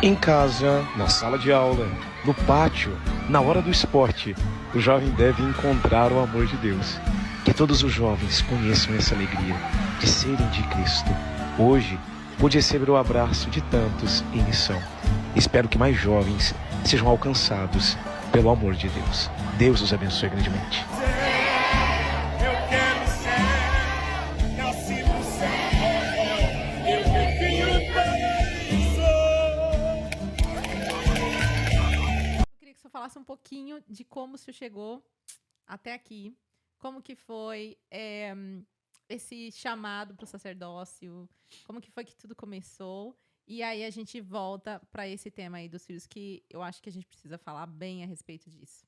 Em casa, na sala de aula, no pátio, na hora do esporte, o jovem deve encontrar o amor de Deus. Que todos os jovens conheçam essa alegria de serem de Cristo. Hoje, pude receber o abraço de tantos em missão. Espero que mais jovens sejam alcançados pelo amor de Deus. Deus os abençoe grandemente. Falasse um pouquinho de como o senhor chegou até aqui, como que foi esse chamado para o sacerdócio, como que foi que tudo começou, e aí a gente volta para esse tema aí dos filhos, que eu acho que a gente precisa falar bem a respeito disso.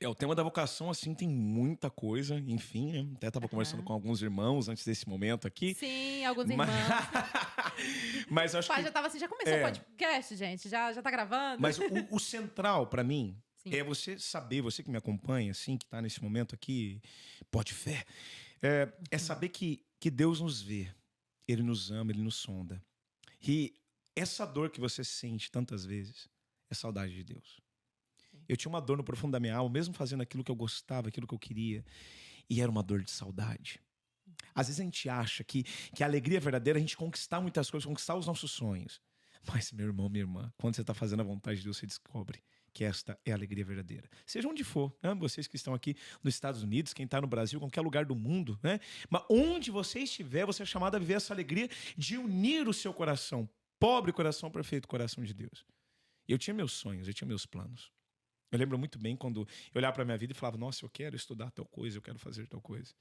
O tema da vocação, assim, tem muita coisa, enfim, né? Até estava conversando com alguns irmãos antes desse momento aqui. Sim, alguns irmãos. Mas acho que... já tava assim, já começou o podcast, gente? Já tá gravando? Mas o central, para mim, Sim. é você saber, você que me acompanha, assim, que tá nesse momento aqui, pode fé, é saber que Deus nos vê, Ele nos ama, Ele nos sonda. E essa dor que você sente tantas vezes é saudade de Deus. Eu tinha uma dor no profundo da minha alma, mesmo fazendo aquilo que eu gostava, aquilo que eu queria. E era uma dor de saudade. Às vezes a gente acha que a alegria verdadeira é a gente conquistar muitas coisas, conquistar os nossos sonhos. Mas, meu irmão, minha irmã, quando você está fazendo a vontade de Deus, você descobre que esta é a alegria verdadeira. Seja onde for, né? Vocês que estão aqui nos Estados Unidos, quem está no Brasil, qualquer lugar do mundo, né? Mas onde você estiver, você é chamado a viver essa alegria de unir o seu coração, pobre coração, perfeito coração de Deus. Eu tinha meus sonhos, eu tinha meus planos. Eu lembro muito bem quando eu olhava para a minha vida e falava, nossa, eu quero estudar tal coisa, eu quero fazer tal coisa.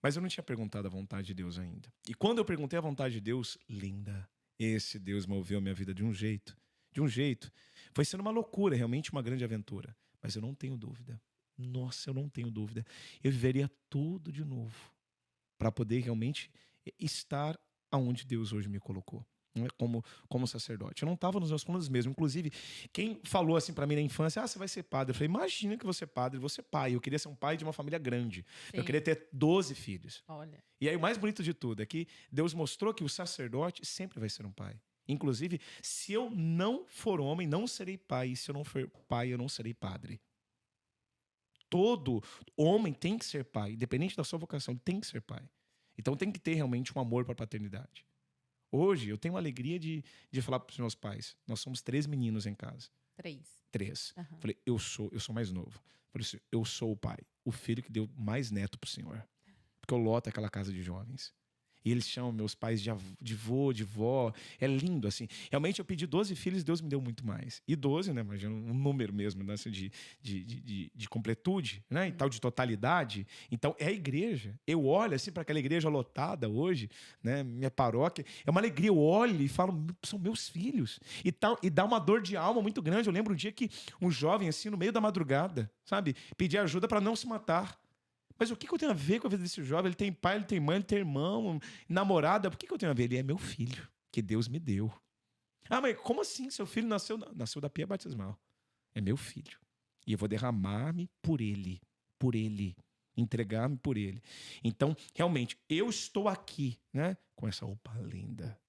Mas eu não tinha perguntado a vontade de Deus ainda. E quando eu perguntei a vontade de Deus, linda, esse Deus moveu a minha vida de um jeito. Foi sendo uma loucura, realmente uma grande aventura. Mas eu não tenho dúvida. Nossa, eu não tenho dúvida. Eu viveria tudo de novo para poder realmente estar aonde Deus hoje me colocou. Como sacerdote. Eu não estava nos meus planos mesmo. Inclusive, quem falou assim para mim na infância, você vai ser padre. Eu falei, imagina que eu vou ser padre, vou ser pai. Eu queria ser um pai de uma família grande. Sim. Eu queria ter 12 filhos. Olha. E aí o mais bonito de tudo é que Deus mostrou que o sacerdote sempre vai ser um pai. Inclusive, se eu não for homem, não serei pai. E se eu não for pai, eu não serei padre. Todo homem tem que ser pai. Independente da sua vocação, ele tem que ser pai. Então tem que ter realmente um amor para a paternidade. Hoje, eu tenho a alegria de falar para os meus pais. Nós somos 3 meninos em casa. 3. Uhum. Falei, eu sou mais novo. Por isso, eu sou o pai. O filho que deu mais neto para o Senhor. Porque eu loto aquela casa de jovens. E eles chamam meus pais de vô, de vó. É lindo, assim. Realmente, eu pedi 12 filhos, Deus me deu muito mais. E 12, né? Imagina um número mesmo, né? Assim, de completude, né? E tal, de totalidade. Então, é a igreja. Eu olho, assim, para aquela igreja lotada hoje, né? Minha paróquia. É uma alegria. Eu olho e falo, são meus filhos. E dá uma dor de alma muito grande. Eu lembro um dia que um jovem, assim, no meio da madrugada, sabe? Pedia ajuda para não se matar. Mas o que eu tenho a ver com a vida desse jovem? Ele tem pai, ele tem mãe, ele tem irmão, namorada. Por que eu tenho a ver? Ele é meu filho, que Deus me deu. Mas como assim? Seu filho nasceu da pia batismal. É meu filho. E eu vou derramar-me por ele. Entregar-me por ele. Então, realmente, eu estou aqui, né? Com essa roupa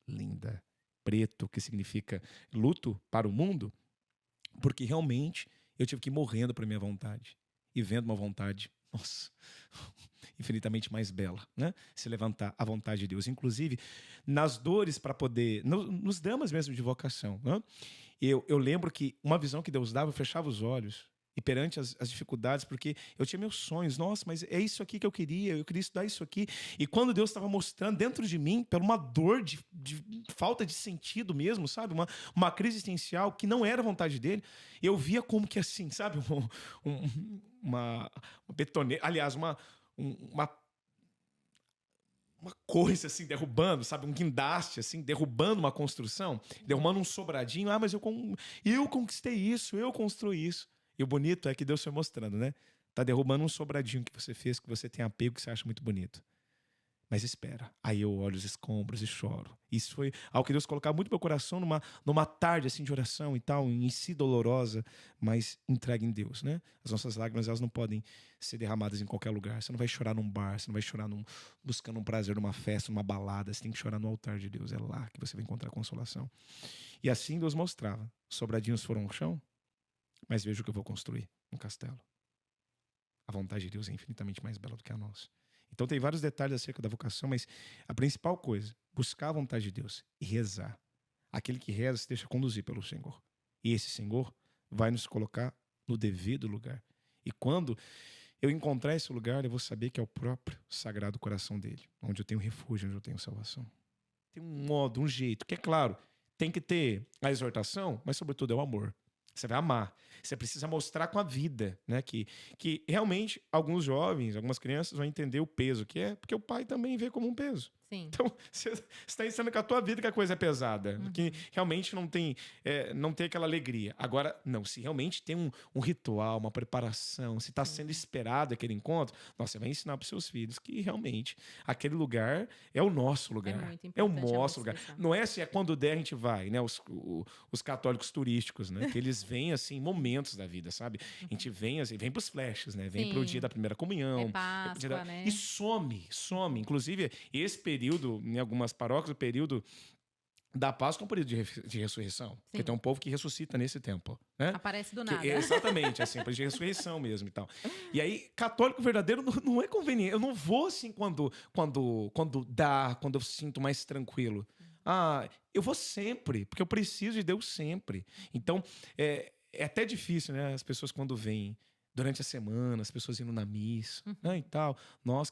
linda, preto, que significa luto para o mundo, porque realmente eu tive que ir morrendo para minha vontade. E vendo uma vontade, nossa, infinitamente mais bela, né? Se levantar à vontade de Deus. Inclusive, nas dores para poder... Nos dramas mesmo de vocação, né? Eu lembro que uma visão que Deus dava, eu fechava os olhos e perante as dificuldades, porque eu tinha meus sonhos. Nossa, mas é isso aqui que eu queria estudar isso aqui. E quando Deus estava mostrando dentro de mim, por uma dor de falta de sentido mesmo, sabe? Uma crise existencial que não era vontade dele, eu via como que assim, sabe? Uma betoneira, aliás, uma coisa assim, derrubando, sabe? Um guindaste, assim, derrubando uma construção, derrubando um sobradinho. Mas eu conquistei isso, eu construí isso. E o bonito é que Deus foi mostrando, né? Tá derrubando um sobradinho que você fez, que você tem apego, que você acha muito bonito. Mas espera. Aí eu olho os escombros e choro. Isso foi algo que Deus colocava muito no meu coração numa tarde assim de oração e tal, em si dolorosa, mas entregue em Deus, né? As nossas lágrimas, elas não podem ser derramadas em qualquer lugar. Você não vai chorar num bar, você não vai chorar buscando um prazer numa festa, numa balada. Você tem que chorar no altar de Deus. É lá que você vai encontrar consolação. E assim Deus mostrava. Os sobradinhos foram ao chão, mas veja o que eu vou construir, um castelo. A vontade de Deus é infinitamente mais bela do que a nossa. Então tem vários detalhes acerca da vocação, mas a principal coisa, buscar a vontade de Deus e rezar. Aquele que reza se deixa conduzir pelo Senhor. E esse Senhor vai nos colocar no devido lugar. E quando eu encontrar esse lugar, eu vou saber que é o próprio Sagrado Coração dele, onde eu tenho refúgio, onde eu tenho salvação. Tem um modo, um jeito, que é claro, tem que ter a exortação, mas sobretudo é o amor. Você vai amar. Você precisa mostrar com a vida, né? Que realmente alguns jovens, algumas crianças vão entender o peso que é, porque o pai também vê como um peso. Sim. Então, você está ensinando com a tua vida que a coisa é pesada, que realmente não tem aquela alegria. Agora, não, se realmente tem um ritual, uma preparação, se está sendo esperado aquele encontro, nossa, você vai ensinar para os seus filhos que realmente aquele lugar é o nosso lugar. É o nosso lugar. Não é se é quando der a gente vai, né? Os católicos turísticos, né? Que eles vêm assim, momentos da vida, sabe? A gente vem assim, vem para os flashes, né? Vem para o dia da primeira comunhão. É Páscoa, né? E some. Inclusive, esse período, em algumas paróquias, o período da Páscoa é um período de ressurreição. Sim. Porque tem um povo que ressuscita nesse tempo. Né? Aparece do nada. Exatamente, assim, período de ressurreição mesmo e tal. E aí, católico verdadeiro não é conveniente. Eu não vou assim quando eu sinto mais tranquilo. Eu vou sempre, porque eu preciso de Deus sempre. Então, é até difícil, né? As pessoas quando vêm durante a semana, as pessoas indo na missa, né, e tal. Nós,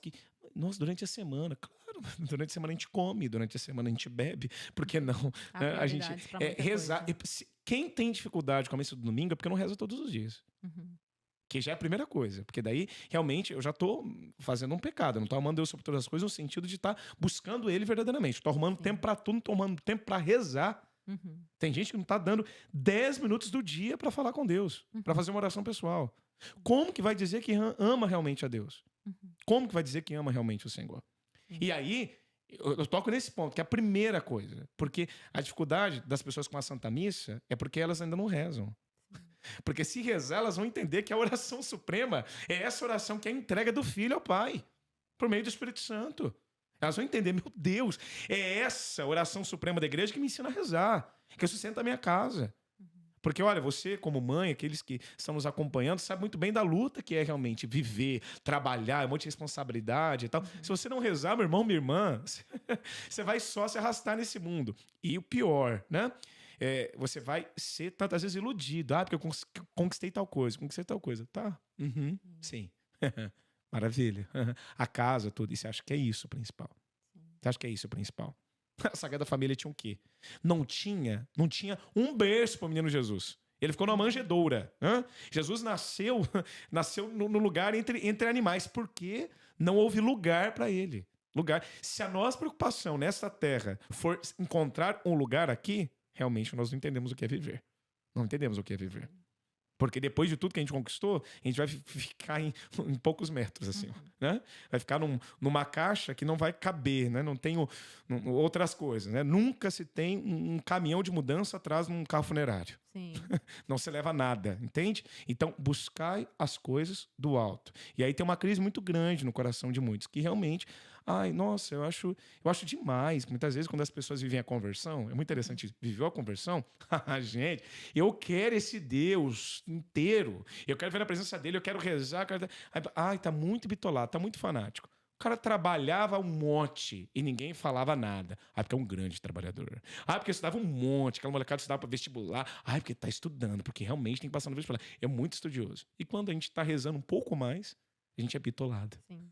durante a semana, claro, durante a semana a gente come, durante a semana a gente bebe, por que não? A gente rezar. Quem tem dificuldade com a missa do domingo é porque não reza todos os dias. Que já é a primeira coisa. Porque daí, realmente, eu já estou fazendo um pecado. Eu não estou amando Deus sobre todas as coisas no sentido de estar buscando Ele verdadeiramente. Estou arrumando tempo para tudo, não estou arrumando tempo para rezar. Tem gente que não está dando 10 minutos do dia para falar com Deus, para fazer uma oração pessoal. Como que vai dizer que ama realmente a Deus? Como que vai dizer que ama realmente o Senhor? E aí, eu toco nesse ponto, que é a primeira coisa. Porque a dificuldade das pessoas com a Santa Missa é porque elas ainda não rezam. Porque se rezar, elas vão entender que a oração suprema é essa oração que é a entrega do Filho ao Pai, por meio do Espírito Santo. Elas vão entender, meu Deus, é essa oração suprema da igreja que me ensina a rezar, que eu sustento a minha casa. Porque, olha, você como mãe, aqueles que estão nos acompanhando, sabe muito bem da luta que é realmente viver, trabalhar, um monte de responsabilidade e tal. Se você não rezar, meu irmão, minha irmã, você vai só se arrastar nesse mundo. E o pior, né? Você vai ser tantas vezes iludido. Porque eu conquistei tal coisa. Tá? Sim. Maravilha. A casa, tudo. E você acha que é isso o principal? Você acha que é isso o principal? A Sagrada Família tinha o quê? Não tinha um berço para o menino Jesus. Ele ficou numa manjedoura. Jesus nasceu no lugar entre animais, porque não houve lugar para ele. Se a nossa preocupação nessa terra for encontrar um lugar aqui, realmente nós não entendemos o que é viver. Não entendemos o que é viver. Porque depois de tudo que a gente conquistou, a gente vai ficar em poucos metros, assim, né? Vai ficar numa caixa que não vai caber, né? Não tem outras coisas, né? Nunca se tem um caminhão de mudança atrás de um carro funerário. Sim. Não se leva nada, entende? Então, buscai as coisas do alto. E aí tem uma crise muito grande no coração de muitos, que realmente... nossa, eu acho demais. Muitas vezes, quando as pessoas vivem a conversão, é muito interessante, viveu a conversão? Gente, eu quero esse Deus inteiro. Eu quero ver a presença dele, eu quero rezar. Tá muito bitolado, tá muito fanático. O cara trabalhava um monte e ninguém falava nada. Porque é um grande trabalhador. Porque estudava um monte, aquela molecada estudava para vestibular. Porque tá estudando, porque realmente tem que passar no vestibular. É muito estudioso. E quando a gente tá rezando um pouco mais, a gente é bitolado. Sim.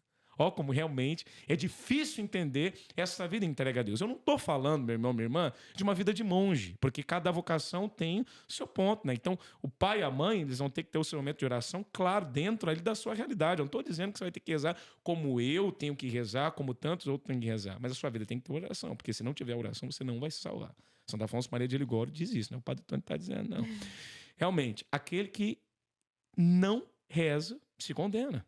Como realmente é difícil entender essa vida entregue a Deus. Eu não estou falando, meu irmão, minha irmã, de uma vida de monge, porque cada vocação tem o seu ponto, né? Então, o pai e a mãe, eles vão ter que ter o seu momento de oração, claro, dentro ali da sua realidade. Eu não estou dizendo que você vai ter que rezar como eu tenho que rezar, como tantos outros têm que rezar. Mas a sua vida tem que ter oração, porque se não tiver oração, você não vai se salvar. São Afonso Maria de Ligório diz isso, né? O padre Antônio está dizendo, não. Realmente, aquele que não reza se condena.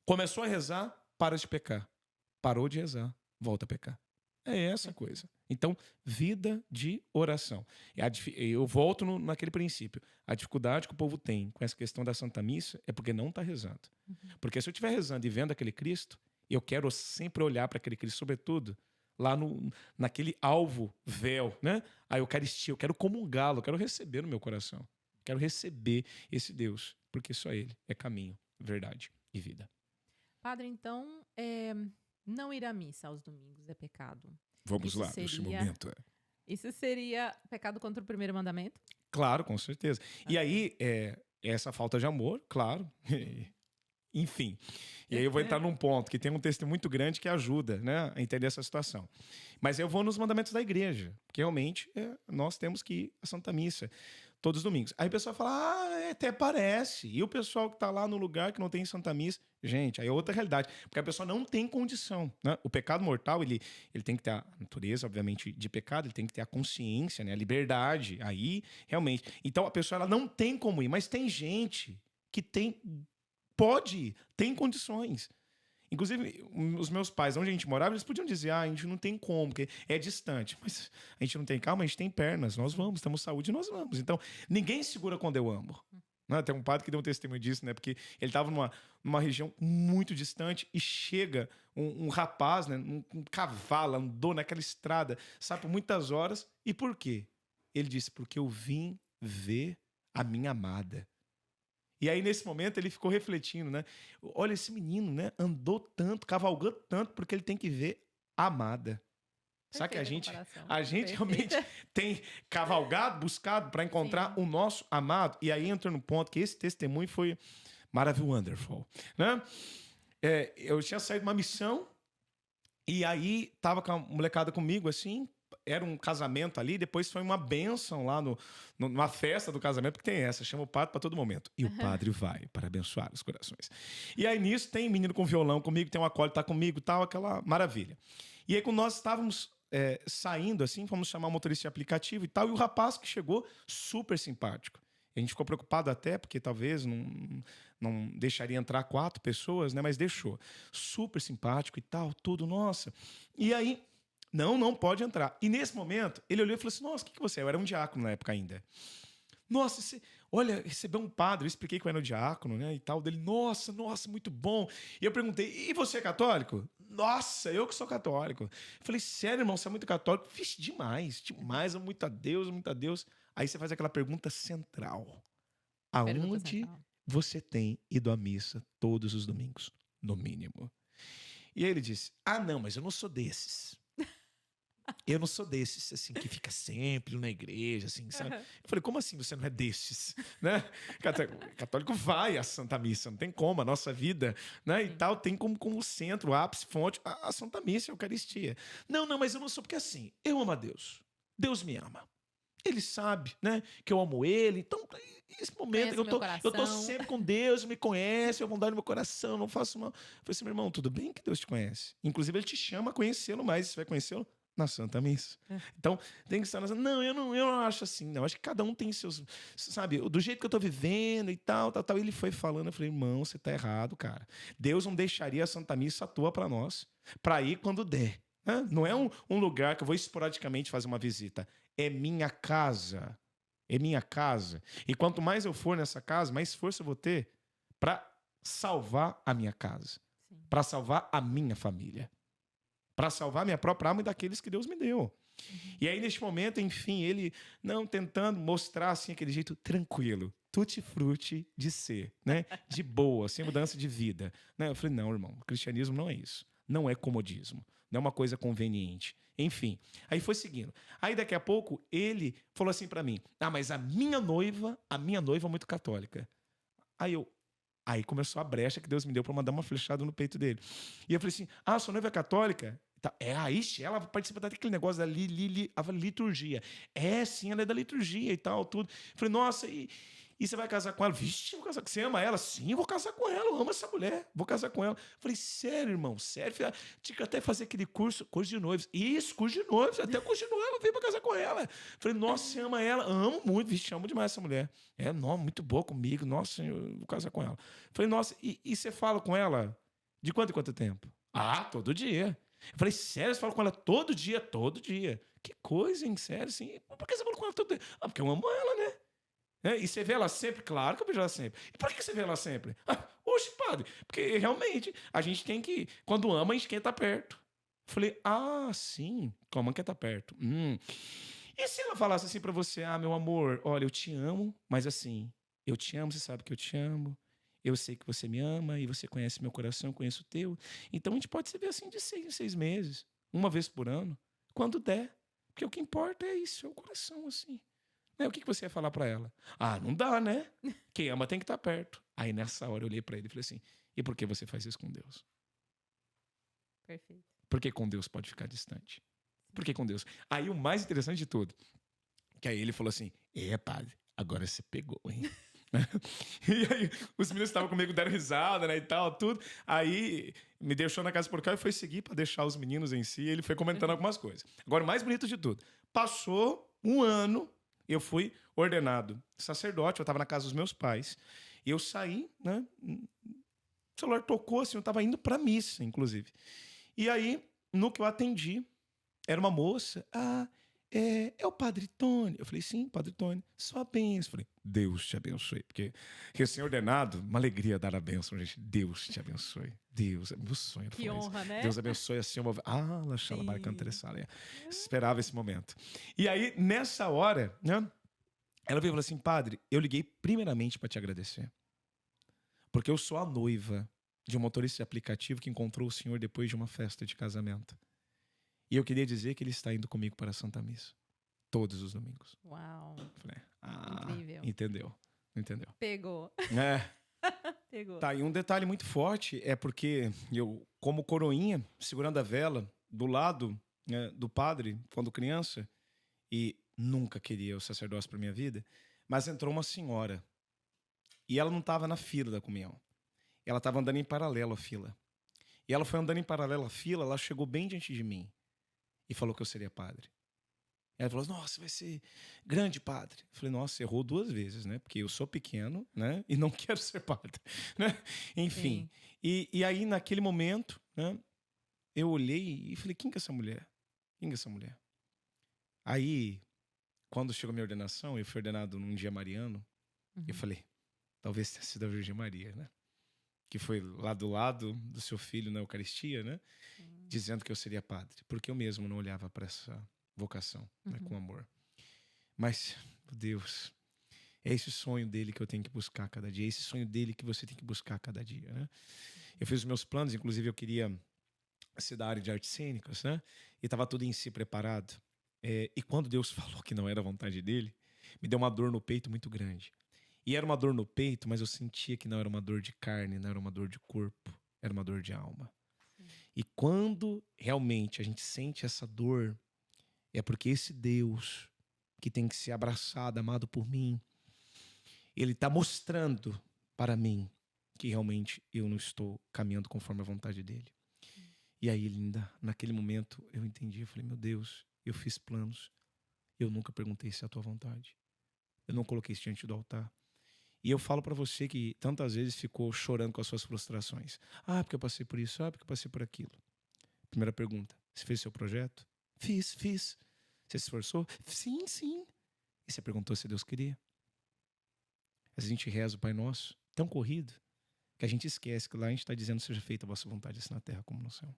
Começou a rezar, para de pecar. Parou de rezar, volta a pecar. É essa a coisa. Então, vida de oração. Eu volto naquele princípio. A dificuldade que o povo tem com essa questão da Santa Missa é porque não está rezando. Porque se eu estiver rezando e vendo aquele Cristo, eu quero sempre olhar para aquele Cristo, sobretudo, lá naquele alvo véu, né? A Eucaristia, eu quero comungá-lo, eu quero receber no meu coração. Quero receber esse Deus, porque só Ele é caminho, verdade e vida. Padre, então, não ir à missa aos domingos é pecado? Vamos Isso lá, nesse momento. Isso seria pecado contra o primeiro mandamento? Claro, com certeza. E aí, essa falta de amor, claro. Enfim. E aí eu vou entrar num ponto que tem um texto muito grande que ajuda, né, a entender essa situação. Mas eu vou nos mandamentos da igreja, porque realmente nós temos que ir à Santa Missa todos os domingos. Aí o pessoal fala, até parece. E o pessoal que está lá no lugar que não tem Santa Missa, gente, aí é outra realidade. Porque a pessoa não tem condição, né? O pecado mortal, ele tem que ter a natureza, obviamente, de pecado, ele tem que ter a consciência, né? A liberdade. Aí, realmente. Então, a pessoa ela não tem como ir, mas tem gente que pode ir, tem condições. Inclusive, os meus pais, onde a gente morava, eles podiam dizer, a gente não tem como, porque é distante. Mas a gente não tem calma, a gente tem pernas, nós vamos, temos saúde, nós vamos. Então, ninguém segura quando eu amo. Né? Tem um padre que deu um testemunho disso, né? Porque ele estava numa região muito distante e chega um rapaz, né? Um cavalo, andou naquela estrada, sabe, por muitas horas. E por quê? Ele disse, porque eu vim ver a minha amada. E aí, nesse momento, ele ficou refletindo, né? Olha, esse menino, né? Andou tanto, cavalgou tanto, porque ele tem que ver a amada. Sabe que a gente realmente tem cavalgado, buscado para encontrar o nosso amado. E aí entra no ponto que esse testemunho foi maravilhoso, wonderful, né? Eu tinha saído de uma missão e aí tava com a molecada comigo, assim, era um casamento ali, depois foi uma bênção lá numa festa do casamento, porque tem essa, chama o padre para todo momento. E o padre vai para abençoar os corações. E aí nisso tem menino com violão comigo, tem um acólito tá comigo, tal, aquela maravilha. E aí quando nós estávamos saindo, assim, fomos chamar o motorista de aplicativo e tal, e o rapaz que chegou, super simpático. A gente ficou preocupado até, porque talvez não deixaria entrar 4 pessoas, né? Mas deixou. Super simpático e tal, tudo, nossa. E aí, não pode entrar. E nesse momento, ele olhou e falou assim, nossa, o que você é? Eu era um diácono na época ainda. Nossa, olha, recebeu um padre, eu expliquei que eu era um diácono, né, e tal, dele, nossa, muito bom. E eu perguntei, e você é católico? Nossa, eu que sou católico. Eu falei, sério, irmão, você é muito católico? Vixe, demais, amo muito a Deus, muito a Deus. Aí você faz aquela pergunta central. Aonde você tem ido à missa todos os domingos, no mínimo? E aí ele disse, não, mas eu não sou desses. Eu não sou desses, assim, que fica sempre na igreja, assim, sabe? Eu falei, como assim você não é desses? Né? Católico vai à Santa Missa, não tem como, a nossa vida, né, e tal, tem como centro, ápice, fonte, a Santa Missa, a Eucaristia. Não, mas eu não sou, porque assim, eu amo a Deus. Deus me ama. Ele sabe, né, que eu amo ele. Então, nesse momento, eu tô sempre com Deus, me conhece, eu vou dar no meu coração, não faço mal. Eu falei assim, meu irmão, tudo bem que Deus te conhece. Inclusive, ele te chama a conhecê-lo mais, você vai conhecê-lo na Santa Missa. Então, tem que estar na... Não, eu não acho assim, não. Acho que cada um tem seus... Sabe, do jeito que eu tô vivendo e tal. Ele foi falando, eu falei, irmão, você tá errado, cara. Deus não deixaria a Santa Missa à toa pra nós, pra ir quando der. Né? Não é um lugar que eu vou esporadicamente fazer uma visita. É minha casa. É minha casa. E quanto mais eu for nessa casa, mais força eu vou ter pra salvar a minha casa. Pra salvar a minha família. Para salvar minha própria alma e daqueles que Deus me deu. E aí, neste momento, enfim, ele tentando mostrar assim, aquele jeito tranquilo, tutti-frutti de ser, né? De boa, sem mudança de vida. Né? Eu falei, não, irmão, o cristianismo não é isso. Não é comodismo. Não é uma coisa conveniente. Enfim, aí foi seguindo. Aí, daqui a pouco, ele falou assim para mim, mas a minha noiva é muito católica. Aí começou a brecha que Deus me deu para mandar uma flechada no peito dele. E eu falei assim, sua noiva é católica? Ela participa daquele negócio da liturgia. Sim, ela é da liturgia e tal, tudo. Eu falei, nossa, e você vai casar com ela? Vixe, vou casar com você, ama ela? Sim, vou casar com ela, eu amo essa mulher, vou casar com ela. Eu falei, sério, irmão, sério? Tinha que até fazer aquele curso de noivos. Isso, curso de noivos, até curso de noiva, veio pra casar com ela. Eu falei, nossa, você ama ela? Amo muito, vixe, amo demais essa mulher. Não, muito boa comigo, nossa, eu vou casar com ela. Eu falei, nossa, e você fala com ela de quanto em quanto tempo? Ah, todo dia. Eu falei, sério? Você fala com ela todo dia? Todo dia. Que coisa, hein? Sério, assim. Por que você fala com ela todo dia? Ah, porque eu amo ela, né? E você vê ela sempre? Claro que eu vejo ela sempre. E por que você vê ela sempre? Ah, oxe, padre. Porque realmente a gente tem que... Quando ama, a gente quer estar perto. Eu falei, ah, sim. Como quer estar perto? E se ela falasse assim pra você, ah, meu amor, olha, eu te amo, mas assim, eu te amo, você sabe que eu te amo, eu sei que você me ama e você conhece meu coração, eu conheço o teu. Então a gente pode se ver assim de 6 em 6 meses, uma vez por ano, quando der. Porque o que importa é isso, é o coração, assim. O que você ia falar pra ela? Ah, não dá, né? Quem ama tem que estar perto. Aí nessa hora eu olhei pra ele e falei assim, e por que você faz isso com Deus? Perfeito. Porque com Deus pode ficar distante. Por que com Deus? Aí o mais interessante de tudo, que aí ele falou assim, padre, agora você pegou, hein? E aí os meninos que estavam comigo deram risada, né, e tal, tudo. Aí me deixou na casa por cá e foi seguir para deixar os meninos em si. E ele foi comentando algumas coisas. Agora, o mais bonito de tudo, passou um ano, eu fui ordenado sacerdote, eu estava na casa dos meus pais. E eu saí, né? O celular tocou, assim, eu estava indo para missa, inclusive. E aí, no que eu atendi, era uma moça. Ah, é o Padre Tony. Eu falei, sim, Padre Tony. Sua bênção. Eu falei, Deus te abençoe. Porque recém-ordenado, uma alegria dar a bênção, gente. Deus te abençoe. Deus, é meu sonho. Que honra, né? Deus abençoe assim uma... Ah, Laxala Sim. Barcanteressalha. Esperava esse momento. E aí, nessa hora, né? Ela veio e falou assim, padre, eu liguei primeiramente para te agradecer. Porque eu sou a noiva de um motorista de aplicativo que encontrou o senhor depois de uma festa de casamento. E eu queria dizer que ele está indo comigo para a Santa Missa. Todos os domingos. Uau. Eu falei, Incrível. Entendeu. Pegou. Pegou. Tá, e um detalhe muito forte é porque eu, como coroinha, segurando a vela, do lado, né, do padre, quando criança, e nunca queria o sacerdócio para minha vida, mas entrou uma senhora. E ela não estava na fila da comunhão. Ela estava andando em paralelo à fila. E ela foi andando em paralelo à fila, ela chegou bem diante de mim e falou que eu seria padre. Ela falou, nossa, vai ser grande padre. Eu falei, nossa, errou 2 vezes, né? Porque eu sou pequeno, né? E não quero ser padre, né? Enfim. E aí, naquele momento, né? Eu olhei e falei, quem que é essa mulher? Quem que é essa mulher? Aí, quando chegou a minha ordenação, eu fui ordenado num dia mariano, eu falei, talvez tenha sido a Virgem Maria, né? Que foi lá do lado do seu filho na Eucaristia, né? Dizendo que eu seria padre. Porque eu mesmo não olhava para essa vocação, né, com amor. Mas, Deus, é esse sonho dele que eu tenho que buscar a cada dia. É esse sonho dele que você tem que buscar a cada dia, né? Eu fiz os meus planos, inclusive eu queria ser da área de artes cênicas, né? E estava tudo em si preparado. E quando Deus falou que não era a vontade dele, me deu uma dor no peito muito grande. E era uma dor no peito, mas eu sentia que não era uma dor de carne, não era uma dor de corpo, era uma dor de alma. E quando realmente a gente sente essa dor, é porque esse Deus que tem que ser abraçado, amado por mim, ele está mostrando para mim que realmente eu não estou caminhando conforme a vontade dele. E aí, linda, naquele momento eu entendi, eu falei, meu Deus, eu fiz planos, eu nunca perguntei se é a tua vontade. Eu não coloquei isso diante do altar. E eu falo para você que tantas vezes ficou chorando com as suas frustrações. Ah, porque eu passei por isso, porque eu passei por aquilo. Primeira pergunta, você fez seu projeto? Fiz. Você se esforçou? Sim. E você perguntou se Deus queria? A gente reza o Pai Nosso, tão corrido, que a gente esquece que lá a gente está dizendo seja feita a vossa vontade, assim na terra como no céu.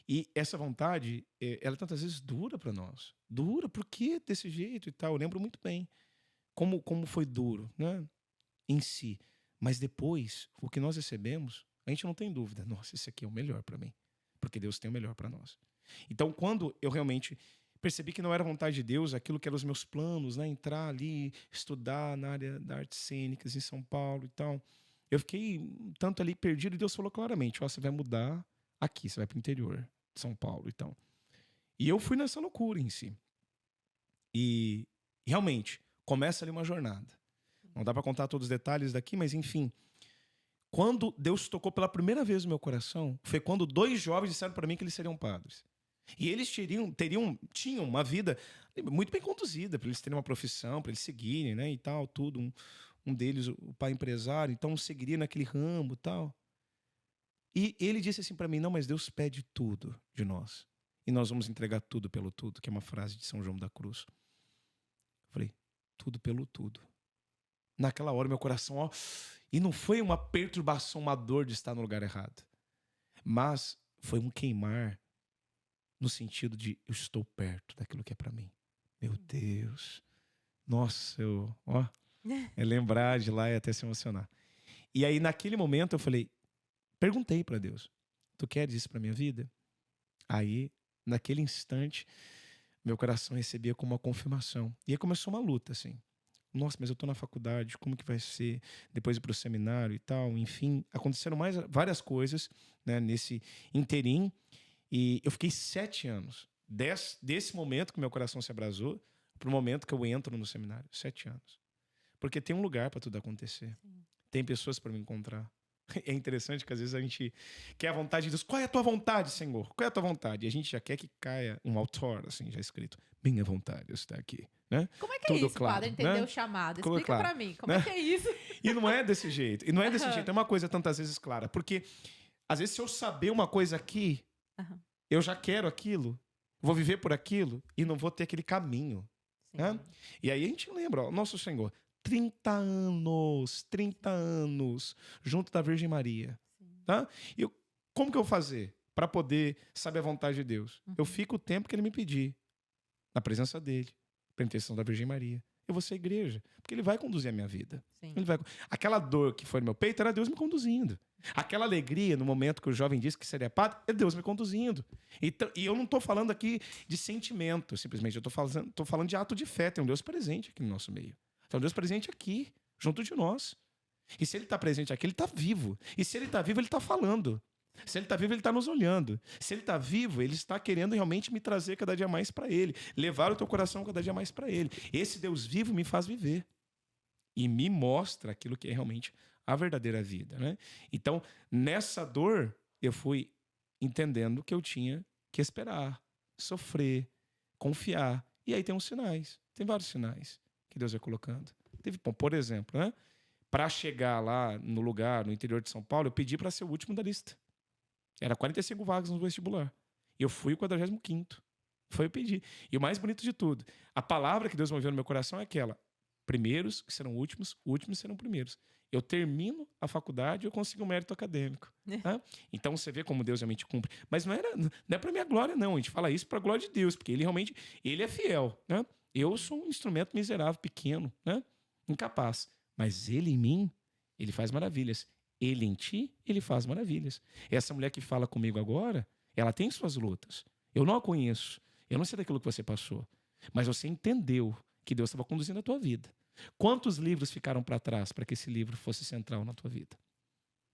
E essa vontade, ela tantas vezes dura para nós. Dura, por que desse jeito e tal? Eu lembro muito bem como foi duro, né? Em si. Mas depois, o que nós recebemos, a gente não tem dúvida. Nossa, esse aqui é o melhor para mim. Porque Deus tem o melhor para nós. Então, quando eu realmente percebi que não era vontade de Deus, aquilo que eram os meus planos, né? Entrar ali, estudar na área das artes cênicas em São Paulo e tal. Eu fiquei tanto ali perdido e Deus falou claramente, você vai mudar aqui, você vai para o interior de São Paulo e tal. E eu fui nessa loucura em si. E realmente, começa ali uma jornada. Não dá para contar todos os detalhes daqui, mas enfim. Quando Deus tocou pela primeira vez no meu coração, foi quando 2 jovens disseram para mim que eles seriam padres. E eles tinham uma vida muito bem conduzida, para eles terem uma profissão, para eles seguirem, né, e tal, tudo. Um deles, o pai empresário, então seguiria naquele ramo e tal. E ele disse assim para mim, não, mas Deus pede tudo de nós. E nós vamos entregar tudo pelo tudo, que é uma frase de São João da Cruz. Eu falei, tudo pelo tudo. Naquela hora, meu coração, ó, e não foi uma perturbação, uma dor de estar no lugar errado. Mas foi um queimar no sentido de eu estou perto daquilo que é para mim. Meu Deus. Nossa, é lembrar de lá e até se emocionar. E aí, naquele momento, eu falei, perguntei para Deus, tu queres isso para minha vida? Aí, naquele instante, meu coração recebia como uma confirmação. E aí começou uma luta, assim. Nossa, mas eu tô na faculdade, como que vai ser? Depois ir pro seminário e tal, enfim. Aconteceram várias coisas, né, nesse interim. E eu fiquei 7 anos. Desse momento que meu coração se abrasou, pro momento que eu entro no seminário. 7 anos. Porque tem um lugar para tudo acontecer. Sim. Tem pessoas para me encontrar. É interessante que às vezes a gente quer a vontade de Deus. Qual é a tua vontade, Senhor? Qual é a tua vontade? E a gente já quer que caia um autor, assim, já escrito. Minha vontade está aqui. Né? Como é que é isso, claro, padre? Entender, né? O chamado. Explica claro, pra mim. Como, né? É que é isso? E não é desse jeito. E não é desse jeito. É uma coisa tantas vezes clara. Porque, às vezes, se eu saber uma coisa aqui, eu já quero aquilo, vou viver por aquilo e não vou ter aquele caminho. Né? E aí a gente lembra, ó, nosso Senhor, 30 anos junto da Virgem Maria. Tá? E como que eu vou fazer para poder saber a vontade de Deus? Eu fico o tempo que ele me pedir, na presença dele, pela intercessão da Virgem Maria. Eu vou ser igreja, porque ele vai conduzir a minha vida. Ele vai... Aquela dor que foi no meu peito era Deus me conduzindo. Aquela alegria no momento que o jovem disse que seria padre, é Deus me conduzindo. Então, e eu não estou falando aqui de sentimento, simplesmente. Eu estou falando de ato de fé. Tem um Deus presente aqui no nosso meio. Tem um Deus presente aqui, junto de nós. E se ele está presente aqui, ele está vivo. E se ele está vivo, ele está falando. Se ele está vivo, ele está nos olhando. Se ele está vivo, ele está querendo realmente me trazer cada dia mais para ele. Levar o teu coração cada dia mais para ele. Esse Deus vivo me faz viver. E me mostra aquilo que é realmente a verdadeira vida. Né? Então, nessa dor, eu fui entendendo que eu tinha que esperar, sofrer, confiar. E aí tem uns sinais. Tem vários sinais que Deus vai colocando. Bom, por exemplo, né? Para chegar lá no lugar, no interior de São Paulo, eu pedi para ser o último da lista. Era 45 vagas no vestibular. E eu fui o 45º. Foi eu pedir. E o mais bonito de tudo, a palavra que Deus moveu no meu coração é aquela: primeiros que serão últimos, últimos serão primeiros. Eu termino a faculdade e eu consigo um mérito acadêmico. Tá? Então você vê como Deus realmente cumpre. Mas não é para minha glória, não. A gente fala isso para a glória de Deus, porque ele realmente ele é fiel. Né? Eu sou um instrumento miserável, pequeno, né? Incapaz. Mas ele em mim, ele faz maravilhas. Ele em ti, ele faz maravilhas. Essa mulher que fala comigo agora, ela tem suas lutas. Eu não a conheço. Eu não sei daquilo que você passou. Mas você entendeu que Deus estava conduzindo a tua vida. Quantos livros ficaram para trás para que esse livro fosse central na tua vida?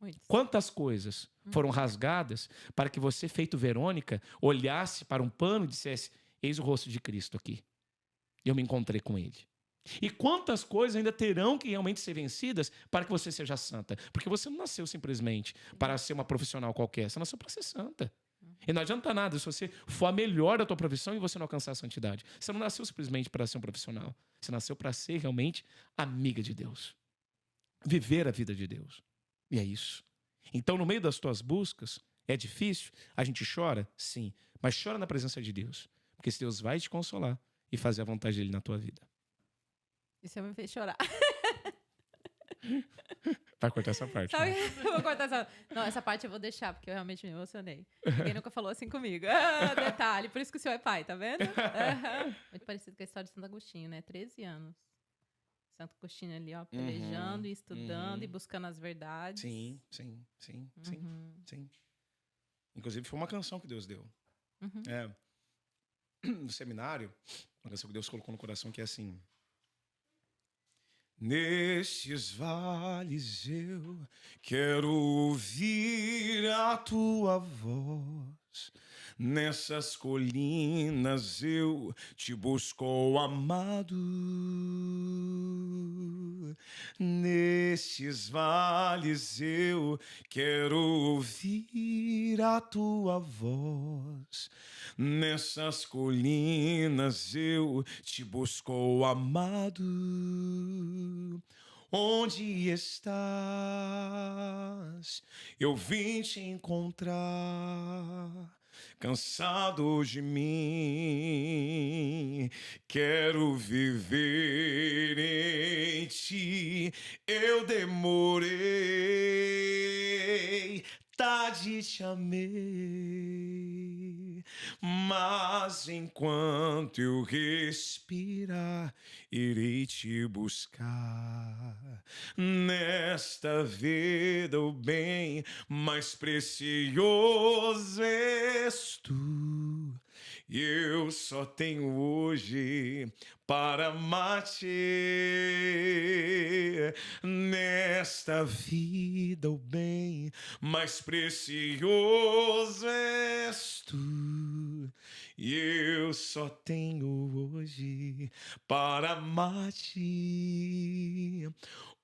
Muitos. Quantas coisas foram rasgadas para que você, feito Verônica, olhasse para um pano e dissesse: eis o rosto de Cristo aqui. Eu me encontrei com ele. E quantas coisas ainda terão que realmente ser vencidas para que você seja santa? Porque você não nasceu simplesmente para ser uma profissional qualquer. Você nasceu para ser santa. E não adianta nada se você for a melhor da tua profissão e você não alcançar a santidade. Você não nasceu simplesmente para ser um profissional. Você nasceu para ser realmente amiga de Deus. Viver a vida de Deus. E é isso. Então, no meio das tuas buscas, é difícil? A gente chora? Sim. Mas chora na presença de Deus. Porque esse Deus vai te consolar e fazer a vontade dele na tua vida. Isso me fez chorar. Vai cortar essa parte. Sabe? Né? Eu vou cortar essa... Não, essa parte eu vou deixar, porque eu realmente me emocionei. Ninguém nunca falou assim comigo. Ah, detalhe, por isso que o senhor é pai, tá vendo? Muito parecido com a história de Santo Agostinho, né? 13 anos. Santo Agostinho ali, ó, pelejando e estudando e buscando as verdades. Sim. Inclusive, foi uma canção que Deus deu. No seminário, uma canção que Deus colocou no coração que é assim: nestes vales eu quero ouvir a tua voz, nessas colinas eu te busco, oh amado. Nestes vales eu quero ouvir a tua voz, nessas colinas eu te busco, oh amado. Onde estás? eu vim te encontrar, cansado de mim, quero viver em ti. Eu demorei, tarde te amei, mas enquanto eu respirar, irei te buscar. Nesta vida o bem mais precioso és tu, e eu só tenho hoje para amar-te. Nesta vida o bem mais precioso és tu, e eu só tenho hoje para amar-te.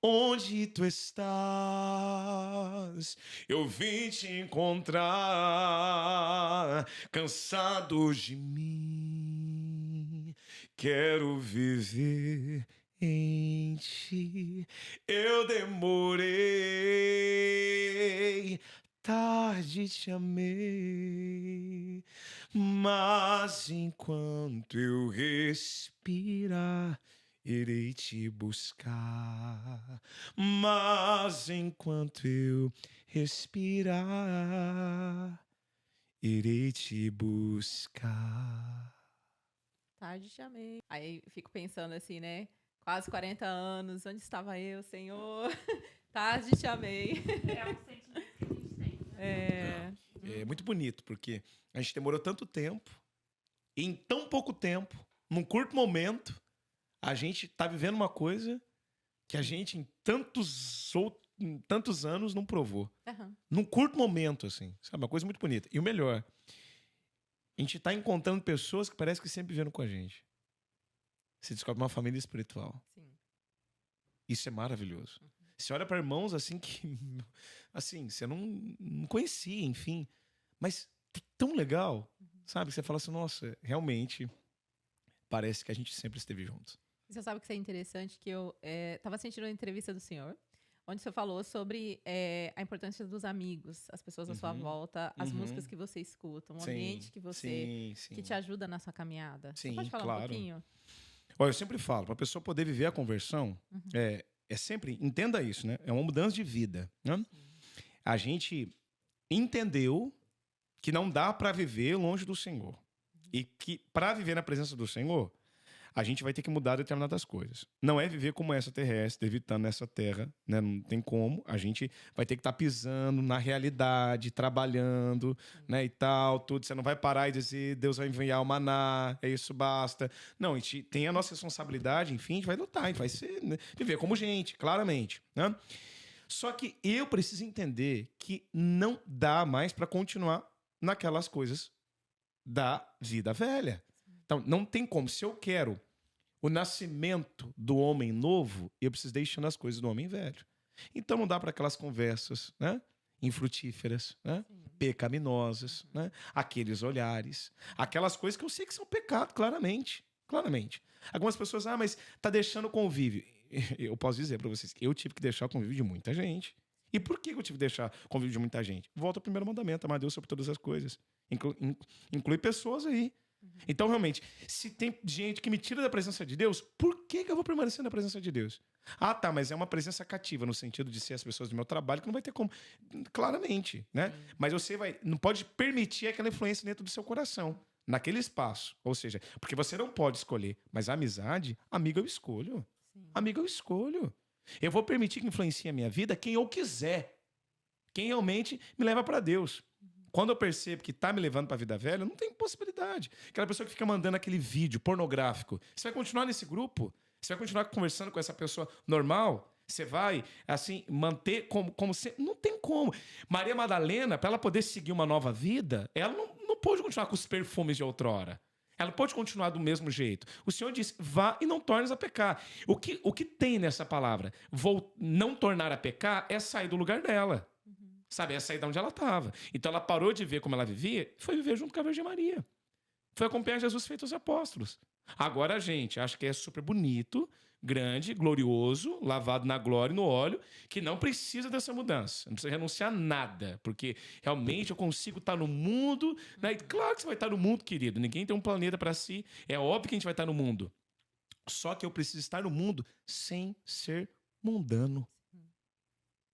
Onde tu estás? Eu vim te encontrar, cansado de mim, quero viver em ti. Eu demorei, tarde te amei, mas enquanto eu respirar, irei te buscar. Mas enquanto eu respirar, irei te buscar. Tarde te amei. Aí fico pensando assim, né? Quase 40 anos, onde estava eu, Senhor? Tarde te amei. É um sentimento que a gente tem, né? É muito bonito, porque a gente demorou tanto tempo, e em tão pouco tempo, num curto momento, a gente tá vivendo uma coisa que a gente em tantos anos não provou. Aham. Num curto momento, assim, sabe? Uma coisa muito bonita. E o melhor, a gente tá encontrando pessoas que parece que sempre viveram com a gente. Você descobre uma família espiritual. Sim. Isso é maravilhoso. Você olha para irmãos assim que, assim, você não conhecia, enfim. Mas é tão legal, sabe? Você fala assim, nossa, realmente parece que a gente sempre esteve juntos. Você sabe que isso é interessante, que eu estava assistindo uma entrevista do senhor, onde você falou sobre a importância dos amigos, as pessoas à sua volta, as músicas que você escuta, o ambiente que você que te ajuda na sua caminhada. Sim, você pode falar um pouquinho? Olha, eu sempre falo, para a pessoa poder viver a conversão, é sempre, entenda isso, né? É uma mudança de vida, né? A gente entendeu que não dá para viver longe do Senhor. E que para viver na presença do Senhor, a gente vai ter que mudar determinadas coisas. Não é viver como essa terrestre, evitando essa terra, né? Não tem como. A gente vai ter que estar pisando na realidade, trabalhando, né? E tal, tudo. Você não vai parar e dizer, Deus vai enviar o maná, é isso, basta. Não, a gente tem a nossa responsabilidade, enfim, a gente vai lutar, a gente vai viver como gente, claramente, né? Só que eu preciso entender que não dá mais para continuar naquelas coisas da vida velha. Então, não tem como. Se eu quero o nascimento do homem novo, eu preciso deixando as coisas do homem velho. Então, não dá para aquelas conversas, né? Infrutíferas, né? Pecaminosas, né? Aqueles olhares, aquelas coisas que eu sei que são pecado, claramente. Claramente. Algumas pessoas, mas tá deixando o convívio. Eu posso dizer para vocês que eu tive que deixar o convívio de muita gente. E por que eu tive que deixar o convívio de muita gente? Volta ao primeiro mandamento, amar Deus sobre todas as coisas. Inclui pessoas aí. Então, realmente, se tem gente que me tira da presença de Deus, por que eu vou permanecer na presença de Deus? Ah, tá, mas é uma presença cativa, no sentido de ser as pessoas do meu trabalho, que não vai ter como. Claramente, né? Mas você não pode permitir aquela influência dentro do seu coração, naquele espaço. Ou seja, porque você não pode escolher, mas a amizade, amigo, eu escolho. Amigo, eu escolho. Eu vou permitir que influencie a minha vida quem eu quiser. Quem realmente me leva para Deus. Quando eu percebo que tá me levando para a vida velha, não tem possibilidade. Aquela pessoa que fica mandando aquele vídeo pornográfico, você vai continuar nesse grupo? Você vai continuar conversando com essa pessoa normal? Você vai, assim, manter como se... Não tem como. Maria Madalena, para ela poder seguir uma nova vida, ela não pôde continuar com os perfumes de outrora. Ela pode continuar do mesmo jeito. O Senhor diz, vá e não tornes a pecar. O que tem nessa palavra? Não tornar a pecar é sair do lugar dela. Sabe, é sair de onde ela estava. Então ela parou de ver como ela vivia e foi viver junto com a Virgem Maria. Foi acompanhar Jesus feito os apóstolos. Agora a gente acha que é super bonito grande, glorioso, lavado na glória e no óleo, que não precisa dessa mudança. Não precisa renunciar a nada, porque realmente eu consigo estar no mundo, né? E claro que você vai estar no mundo, querido. Ninguém tem um planeta para si. É óbvio que a gente vai estar no mundo. Só que eu preciso estar no mundo sem ser mundano.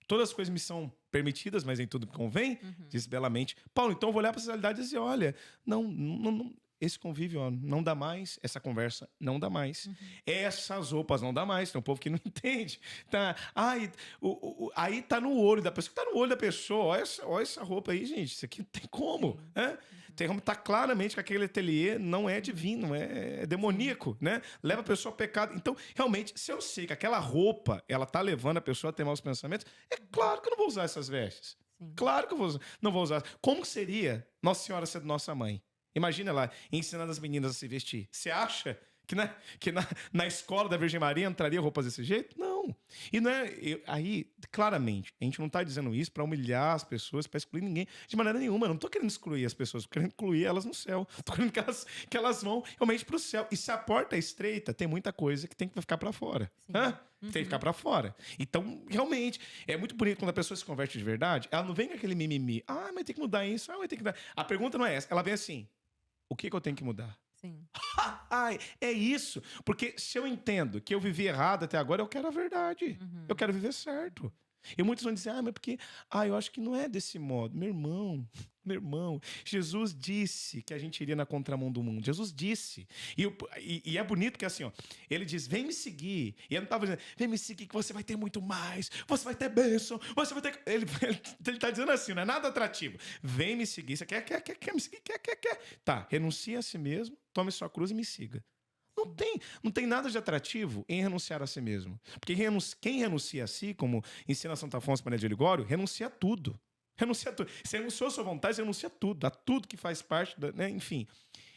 Todas as coisas me são permitidas, mas em tudo me convém, disse belamente Paulo. Então eu vou olhar para essa realidade e dizer, olha, não, esse convívio ó, não dá mais, essa conversa não dá mais, essas roupas não dá mais, tem um povo que não entende. Tá, aí tá no olho da pessoa, tá no olho da pessoa, olha essa roupa aí, gente, isso aqui não tem como, né? Tem como tá claramente que aquele ateliê não é divino, é demoníaco, né? Leva a pessoa ao pecado. Então, realmente, se eu sei que aquela roupa, ela tá levando a pessoa a ter maus pensamentos, é claro que eu não vou usar essas vestes. Sim. Claro que eu não vou usar. Como seria Nossa Senhora sendo nossa mãe? Imagina lá, ensinando as meninas a se vestir. Você acha que na escola da Virgem Maria entraria roupas desse jeito? Não. E não é. Aí, claramente, a gente não está dizendo isso para humilhar as pessoas, para excluir ninguém. De maneira nenhuma. Eu não estou querendo excluir as pessoas, estou querendo incluir elas no céu. Estou querendo que elas vão realmente para o céu. E se a porta é estreita, tem muita coisa que tem que ficar para fora. Tem que ficar para fora. Então, realmente, é muito bonito quando a pessoa se converte de verdade. Ela não vem com aquele mimimi. Ah, mas tem que mudar isso. Ah, mas tem que mudar. A pergunta não é essa. Ela vem assim. O que eu tenho que mudar? Sim. Ai, é isso. Porque se eu entendo que eu vivi errado até agora, eu quero a verdade. Eu quero viver certo. E muitos vão dizer, mas porque eu acho que não é desse modo. Meu irmão, Jesus disse que a gente iria na contramão do mundo. Jesus disse. E é bonito que assim, ó, ele diz, vem me seguir. E ele não estava dizendo, vem me seguir que você vai ter muito mais, você vai ter bênção, você vai ter... Ele está dizendo assim, não é nada atrativo. Vem me seguir. Você quer me seguir? Quer. Tá, renuncia a si mesmo, tome sua cruz e me siga. Não tem nada de atrativo em renunciar a si mesmo. Porque quem renuncia a si, como ensina Santo Afonso Maria de Ligório, renuncia a tudo. Renuncia a tudo. Você renunciou a sua vontade, você renuncia a tudo que faz parte, né? Enfim.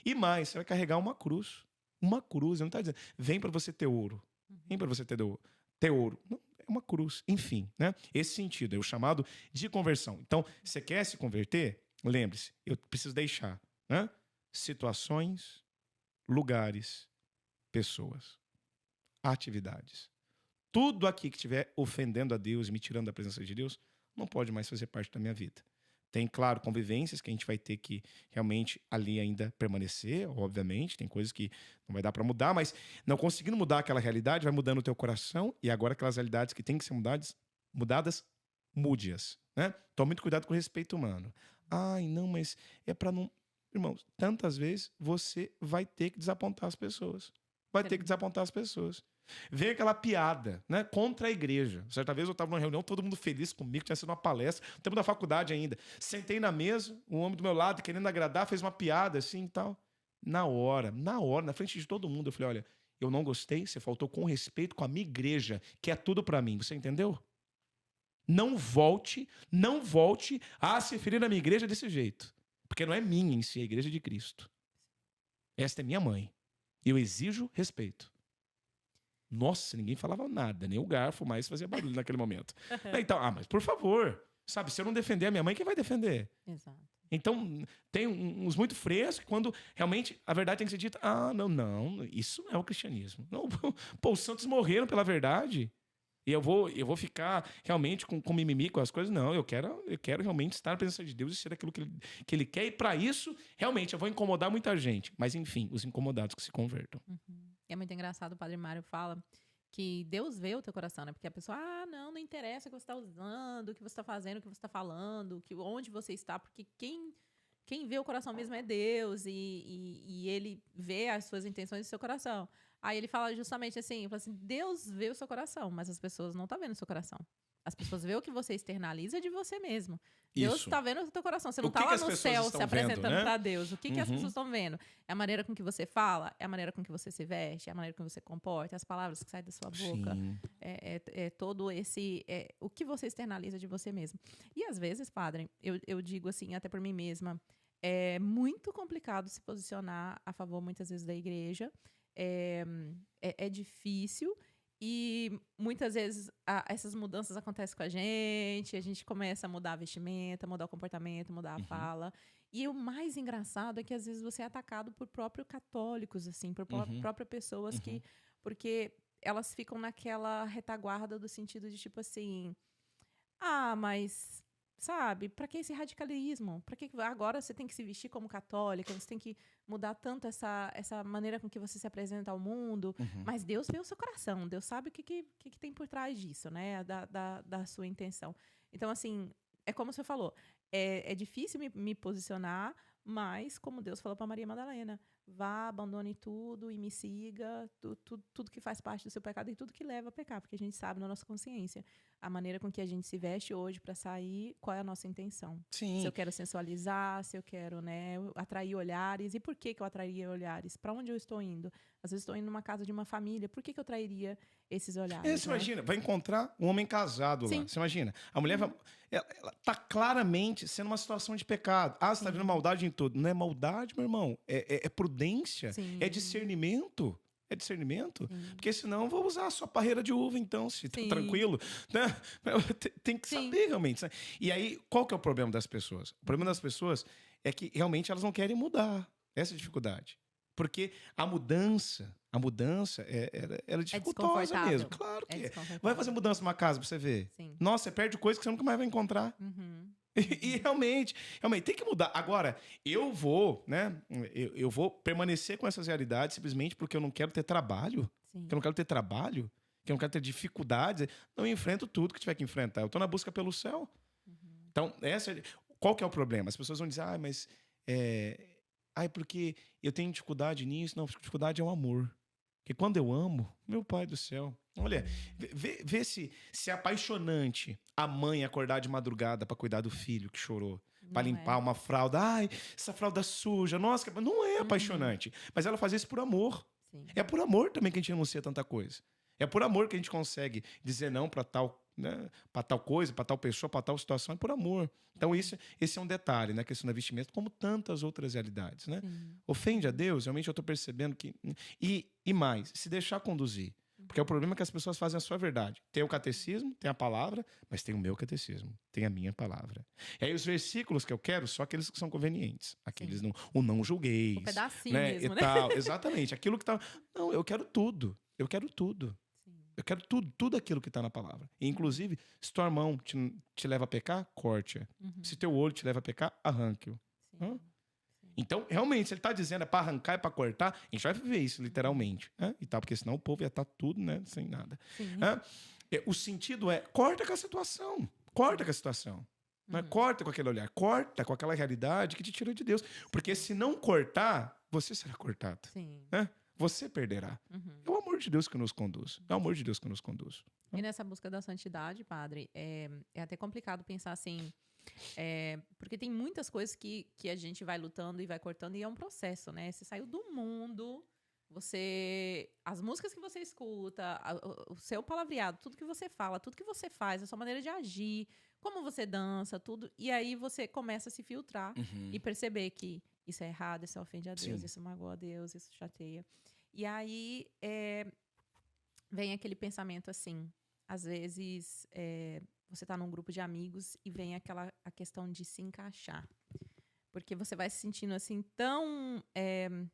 E mais, você vai carregar uma cruz. Uma cruz, ele não está dizendo, vem para você ter ouro. Vem para você ter ouro. Não, é uma cruz. Enfim, né? Esse sentido é o chamado de conversão. Então, você quer se converter? Lembre-se, eu preciso deixar, né? Situações, lugares, pessoas, atividades. Tudo aqui que estiver ofendendo a Deus e me tirando da presença de Deus não pode mais fazer parte da minha vida. Tem, claro, convivências que a gente vai ter que realmente ali ainda permanecer, obviamente. Tem coisas que não vai dar para mudar, mas não conseguindo mudar aquela realidade, vai mudando o teu coração e agora aquelas realidades que têm que ser mudadas, mude-as. Né? Tome muito cuidado com o respeito humano. Não, mas é para não... Irmãos, tantas vezes você vai ter que desapontar as pessoas. Vem aquela piada, né, contra a igreja. Certa vez eu estava numa reunião, todo mundo feliz comigo, tinha sido uma palestra, no tempo da faculdade ainda. Sentei na mesa, um homem do meu lado, querendo agradar, fez uma piada assim e tal. Na hora, na frente de todo mundo, eu falei, olha, eu não gostei, você faltou com respeito com a minha igreja, que é tudo para mim. Você entendeu? Não volte a se referir à minha igreja desse jeito. Porque não é minha em si, é a igreja de Cristo. Esta é minha mãe. E eu exijo respeito. Nossa, ninguém falava nada, nem o garfo mais fazia barulho naquele momento. Então, mas por favor, sabe, se eu não defender a minha mãe, quem vai defender? Exato. Então, tem uns muito frescos, quando realmente a verdade tem que ser dita, não, isso não é o cristianismo. Não, pô, os santos morreram pela verdade. E eu vou ficar realmente com mimimi com as coisas? Não, eu quero realmente estar na presença de Deus e ser aquilo que Ele quer. E para isso, realmente, eu vou incomodar muita gente. Mas, enfim, os incomodados que se convertam. É muito engraçado, o Padre Mário fala que Deus vê o teu coração, né? Porque a pessoa, não interessa o que você está usando, o que você está fazendo, o que você está falando, onde você está, porque quem vê o coração mesmo é Deus e Ele vê as suas intenções do seu coração. Aí ele fala justamente assim, Deus vê o seu coração, mas as pessoas não estão vendo o seu coração. As pessoas vê o que você externaliza de você mesmo. Deus está vendo o teu coração. Você não está lá no céu se apresentando para Deus. O que as pessoas estão vendo? É a maneira com que você fala, é a maneira com que você se veste, é a maneira com que você comporta, as palavras que saem da sua boca. É todo esse... o que você externaliza de você mesmo. E às vezes, padre, eu digo assim, até por mim mesma, é muito complicado se posicionar a favor, muitas vezes, da igreja. É difícil e muitas vezes essas mudanças acontecem com a gente começa a mudar a vestimenta, mudar o comportamento, mudar a fala. E o mais engraçado é que às vezes você é atacado por próprios católicos, assim, por próprias pessoas porque elas ficam naquela retaguarda do sentido de tipo assim, mas sabe, pra que esse radicalismo? Pra que agora você tem que se vestir como católica? Você tem que mudar tanto essa maneira com que você se apresenta ao mundo? Uhum. Mas Deus vê o seu coração, Deus sabe o que tem por trás disso, né? Da sua intenção. Então, assim, é como você falou, é difícil me posicionar, mas como Deus falou para Maria Madalena, vá, abandone tudo e me siga, tudo que faz parte do seu pecado e tudo que leva a pecar, porque a gente sabe na nossa consciência a maneira com que a gente se veste hoje para sair, qual é a nossa intenção. Sim. Se eu quero sensualizar, se eu quero, né, atrair olhares, e por que eu atrairia olhares? Para onde eu estou indo? Às vezes estou indo numa casa de uma família, por que eu trairia esses olhares? Você né? imagina, vai encontrar um homem casado lá. Sim. Você imagina, a mulher ela tá claramente sendo uma situação de pecado. Você tá vendo maldade em tudo. Não é maldade, meu irmão. É prudência, Sim. é discernimento. É discernimento? Sim. Porque senão eu vou usar a sua parreira de uva, então, se tá Sim. tranquilo. Né? Tem que Sim. saber, realmente. E aí, qual que é o problema das pessoas? O problema das pessoas é que realmente elas não querem mudar. Essa é a dificuldade. Porque a mudança ela é dificultosa desconfortável. mesmo. Claro que é. desconfortável. Vai fazer mudança numa casa pra você ver. Sim. Nossa, você perde coisa que você nunca mais vai encontrar. Uhum. E realmente tem que mudar. Agora, eu vou, né? Eu vou permanecer com essas realidades simplesmente porque eu não quero ter trabalho. Sim. Que eu não quero ter trabalho. Que eu não quero ter dificuldades. Não, eu enfrento tudo que tiver que enfrentar. Eu tô na busca pelo céu. Uhum. Então, qual que é o problema? As pessoas vão dizer, mas... porque eu tenho dificuldade nisso. Não, dificuldade é o amor. Porque quando eu amo, meu pai do céu... Olha, vê se é apaixonante a mãe acordar de madrugada para cuidar do filho que chorou, para limpar uma fralda. Essa fralda suja. Nossa, não é apaixonante. Mas ela faz isso por amor. Sim. É por amor também que a gente anuncia tanta coisa. É por amor que a gente consegue dizer não para tal, né, para tal coisa, para tal pessoa, para tal situação. É por amor. Então, esse é um detalhe, né? A questão da vestimenta, como tantas outras realidades. Né? Ofende a Deus? Realmente eu estou percebendo que... E mais, se deixar conduzir. Porque o problema é que as pessoas fazem a sua verdade. Tem o catecismo, tem a palavra, mas tem o meu catecismo, tem a minha palavra. E aí os versículos que eu quero são aqueles que são convenientes. Aqueles o não julgueis. Um pedacinho né? mesmo, e né? tal. Exatamente. Aquilo que tá... Não, eu quero tudo. Eu quero tudo. Sim. Eu quero tudo aquilo que está na palavra. E, inclusive, se tua mão te leva a pecar, corte-a. Uhum. Se teu olho te leva a pecar, arranque-o. Sim. Então, realmente, se ele está dizendo é para arrancar, é para cortar, a gente vai viver isso, literalmente. E tal, porque senão o povo ia estar tudo, né, sem nada. O sentido é, corta com a situação. Corta com a situação. Né? Corta com aquele olhar. Corta com aquela realidade que te tira de Deus. Porque se não cortar, você será cortado. Sim. Você perderá. É o amor de Deus que nos conduz. É o amor de Deus que nos conduz. E nessa busca da santidade, padre, é até complicado pensar assim... porque tem muitas coisas que a gente vai lutando e vai cortando e é um processo, né? Você saiu do mundo, as músicas que você escuta, o seu palavreado, tudo que você fala, tudo que você faz, a sua maneira de agir, como você dança, tudo, e aí você começa a se filtrar e perceber que isso é errado, isso ofende a Deus, isso magoa a Deus, isso chateia. E aí vem aquele pensamento assim, às vezes... você está num grupo de amigos e vem a questão de se encaixar. Porque você vai se sentindo assim tão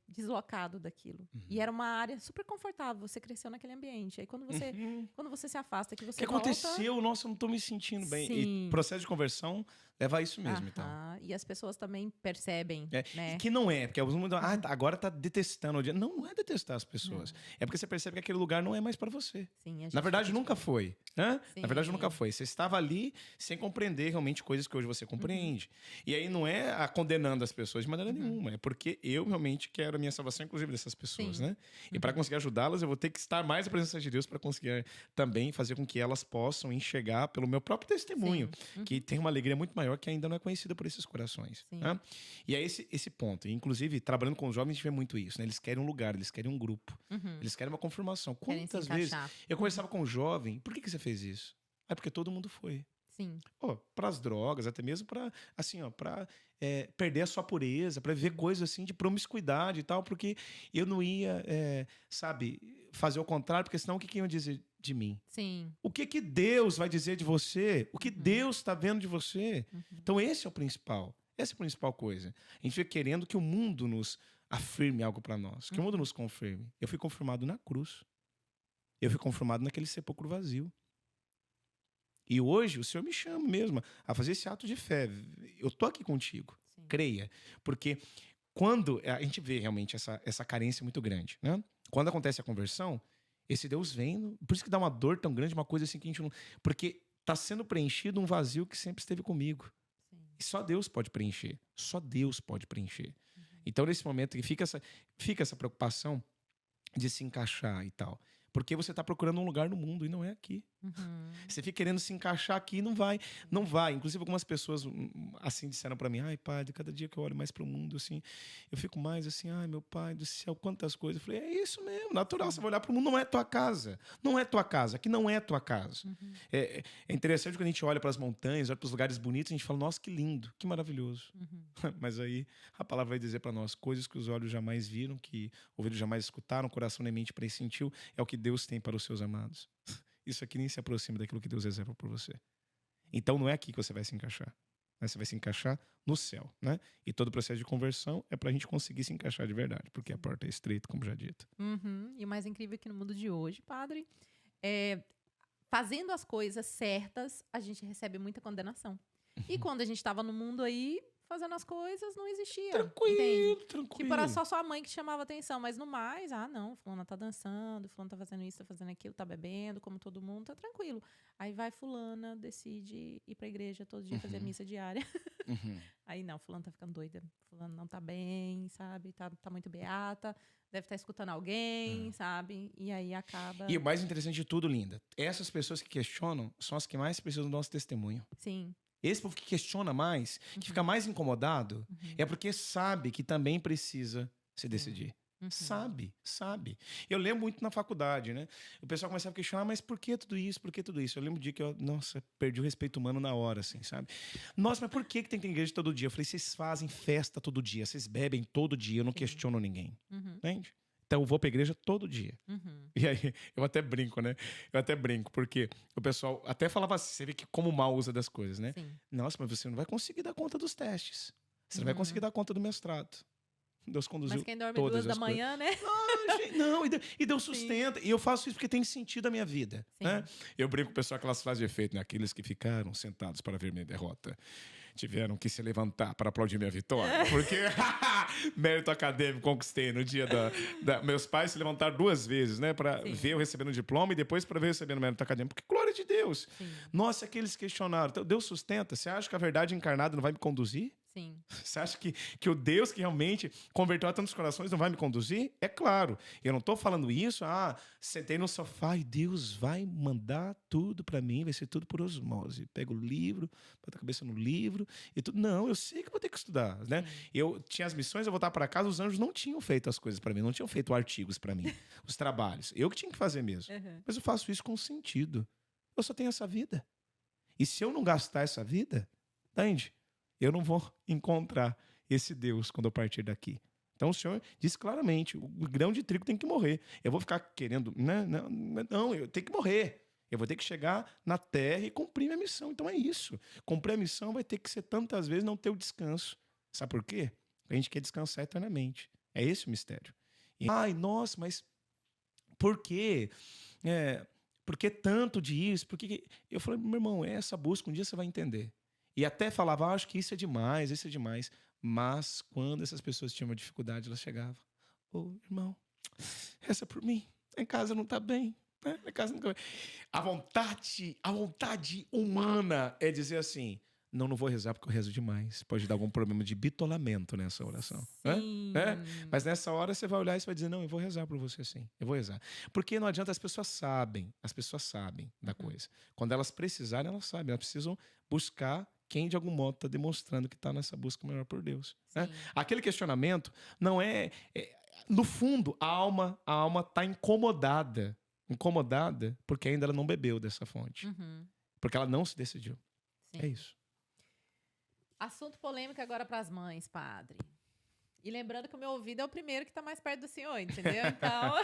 deslocado daquilo. E era uma área super confortável, você cresceu naquele ambiente. Aí quando você se afasta, que você O que volta... aconteceu? Nossa, eu não estou me sentindo bem. Sim. E processo de conversão leva a isso mesmo. Então. E as pessoas também percebem, né? E que não é, porque alguns mundo agora tá detestando o dia. Não é detestar as pessoas. É porque você percebe que aquele lugar não é mais para você. Sim, Na verdade, nunca foi. Né? Sim. Na verdade, nunca foi. Você estava ali sem compreender realmente coisas que hoje você compreende. E aí não é condenando as pessoas de maneira nenhuma. É porque eu realmente quero a minha salvação, inclusive, dessas pessoas. Né? E para conseguir ajudá-las, eu vou ter que estar mais na presença de Deus para conseguir também fazer com que elas possam enxergar pelo meu próprio testemunho, que tem uma alegria muito maior que ainda não é conhecida por esses corações. Né? E é esse ponto. Inclusive, trabalhando com os jovens, a gente vê muito isso. Né? Eles querem um lugar, eles querem um grupo. Eles querem uma confirmação. Quantas vezes eu conversava com um jovem, por que você fez isso? Porque todo mundo foi. Sim. Para as drogas, até mesmo para assim, para perder a sua pureza, para viver coisas assim de promiscuidade e tal, porque eu não ia, fazer o contrário, porque senão o que iam dizer de mim? Sim. O que Deus vai dizer de você? O que Deus está vendo de você? Então esse é o principal. Essa é a principal coisa. A gente fica querendo que o mundo nos afirme algo para nós, que o mundo nos confirme. Eu fui confirmado na cruz. eu fui conformado naquele sepulcro vazio. E hoje o Senhor me chama mesmo a fazer esse ato de fé. Eu tô aqui contigo. Sim. Creia. Porque quando a gente vê realmente essa carência muito grande, né? Quando acontece a conversão, esse Deus vem, por isso que dá uma dor tão grande, uma coisa assim que a gente não... Porque tá sendo preenchido um vazio que sempre esteve comigo. Sim. E só Deus pode preencher. Só Deus pode preencher. Uhum. Então, nesse momento, fica essa preocupação de se encaixar e tal. Porque você está procurando um lugar no mundo e não é aqui. Uhum. Você fica querendo se encaixar aqui e não vai. Não vai. Inclusive, algumas pessoas assim disseram para mim: ai, padre, cada dia que eu olho mais para o mundo, assim, eu fico mais assim, ai, meu pai do céu, quantas coisas. Eu falei: é isso mesmo, natural. Você vai olhar para o mundo, não é tua casa. Não é tua casa. Aqui não é tua casa. Uhum. É interessante quando a gente olha para as montanhas, olha para os lugares bonitos, a gente fala: nossa, que lindo, que maravilhoso. Uhum. Mas aí a palavra vai dizer para nós: coisas que os olhos jamais viram, que ouvidos jamais escutaram, o coração nem mente pressentiu, é o que Deus tem para os seus amados. Isso aqui nem se aproxima daquilo que Deus reserva por você. Então não é aqui que você vai se encaixar. Né? Você vai se encaixar no céu. Né? E todo o processo de conversão é para a gente conseguir se encaixar de verdade, porque a porta é estreita, como já dito. Uhum. E o mais incrível é que no mundo de hoje, padre, fazendo as coisas certas, a gente recebe muita condenação. E quando a gente estava no mundo aí, fazendo as coisas, não existia. Tranquilo, entende? tranquilo. Tipo, era só sua mãe que chamava atenção, mas no mais, não, fulana tá dançando, fulana tá fazendo isso, tá fazendo aquilo, tá bebendo, como todo mundo, tá tranquilo. Aí vai fulana, decide ir pra igreja todo dia, fazer missa diária. Uhum. Aí não, fulana tá ficando doida, fulana não tá bem, sabe? Tá muito beata, deve estar escutando alguém, sabe? E aí acaba... E o mais interessante de tudo, linda, essas pessoas que questionam são as que mais precisam do nosso testemunho. Sim. Esse povo que questiona mais, que fica mais incomodado, é porque sabe que também precisa se decidir. Uhum. Sabe. Eu lembro muito na faculdade, né? O pessoal começava a questionar, mas por que tudo isso? Por que tudo isso? Eu lembro de que eu, perdi o respeito humano na hora, assim, sabe? Nossa, mas por que tem que ter igreja todo dia? Eu falei, vocês fazem festa todo dia, vocês bebem todo dia, eu não questiono ninguém. Uhum. Entende? Então eu vou pra igreja todo dia. Uhum. E aí, eu até brinco, né? Porque o pessoal até falava assim, você vê que como mal usa das coisas, né? Sim. Nossa, mas você não vai conseguir dar conta dos testes. Você não vai conseguir dar conta do mestrado. Deus conduziu Mas quem dorme todas 2 da as manhã, né? Ah, gente, não, e Deus sustenta. E eu faço isso porque tem sentido a minha vida. Né? Eu brinco com o pessoal, aquelas frases de efeito, né? Aqueles que ficaram sentados para ver minha derrota tiveram que se levantar para aplaudir minha vitória. Porque mérito acadêmico conquistei no dia meus pais se levantaram 2 vezes, né? Para ver eu recebendo o diploma e depois para ver eu recebendo mérito acadêmico. Porque glória de Deus. Sim. Nossa, aqueles questionaram. Então, Deus sustenta. Você acha que a verdade encarnada não vai me conduzir? Sim. Você acha que o Deus que realmente converteu a tantos corações não vai me conduzir? É claro. Eu não estou falando isso, sentei no sofá e Deus vai mandar tudo para mim, vai ser tudo por osmose. Pego o livro, boto a cabeça no livro e tudo. Não, eu sei que vou ter que estudar, né? Eu tinha as missões, eu voltar para casa, os anjos não tinham feito as coisas para mim, não tinham feito artigos para mim, os trabalhos. Eu que tinha que fazer mesmo. Uhum. Mas eu faço isso com sentido. Eu só tenho essa vida. E se eu não gastar essa vida, entende? Eu não vou encontrar esse Deus quando eu partir daqui. Então o Senhor disse claramente, o grão de trigo tem que morrer. Eu vou ficar querendo... Não, eu tenho que morrer. Eu vou ter que chegar na terra e cumprir minha missão. Então é isso. Cumprir a missão vai ter que ser tantas vezes não ter o descanso. Sabe por quê? Porque a gente quer descansar eternamente. É esse o mistério. Nossa, mas por quê? Por que tanto disso? Eu falei, meu irmão, é essa busca, um dia você vai entender. E até falava, acho que isso é demais. Mas quando essas pessoas tinham uma dificuldade, elas chegavam. Irmão, reza por mim. Em casa não está bem. Né? Em casa não tá bem. A vontade humana é dizer assim, não vou rezar porque eu rezo demais. Pode dar algum problema de bitolamento nessa oração. Sim. Né? Mas nessa hora você vai olhar e você vai dizer, não, eu vou rezar por você sim. Eu vou rezar. Porque não adianta, as pessoas sabem da coisa. Quando elas precisarem, elas sabem. Elas precisam buscar quem de algum modo está demonstrando que está nessa busca maior por Deus. Né? Aquele questionamento não no fundo, a alma está incomodada porque ainda ela não bebeu dessa fonte. Uhum. Porque ela não se decidiu. Sim. É isso. Assunto polêmico agora para as mães, padre. E lembrando que o meu ouvido é o primeiro que está mais perto do senhor, entendeu? Então,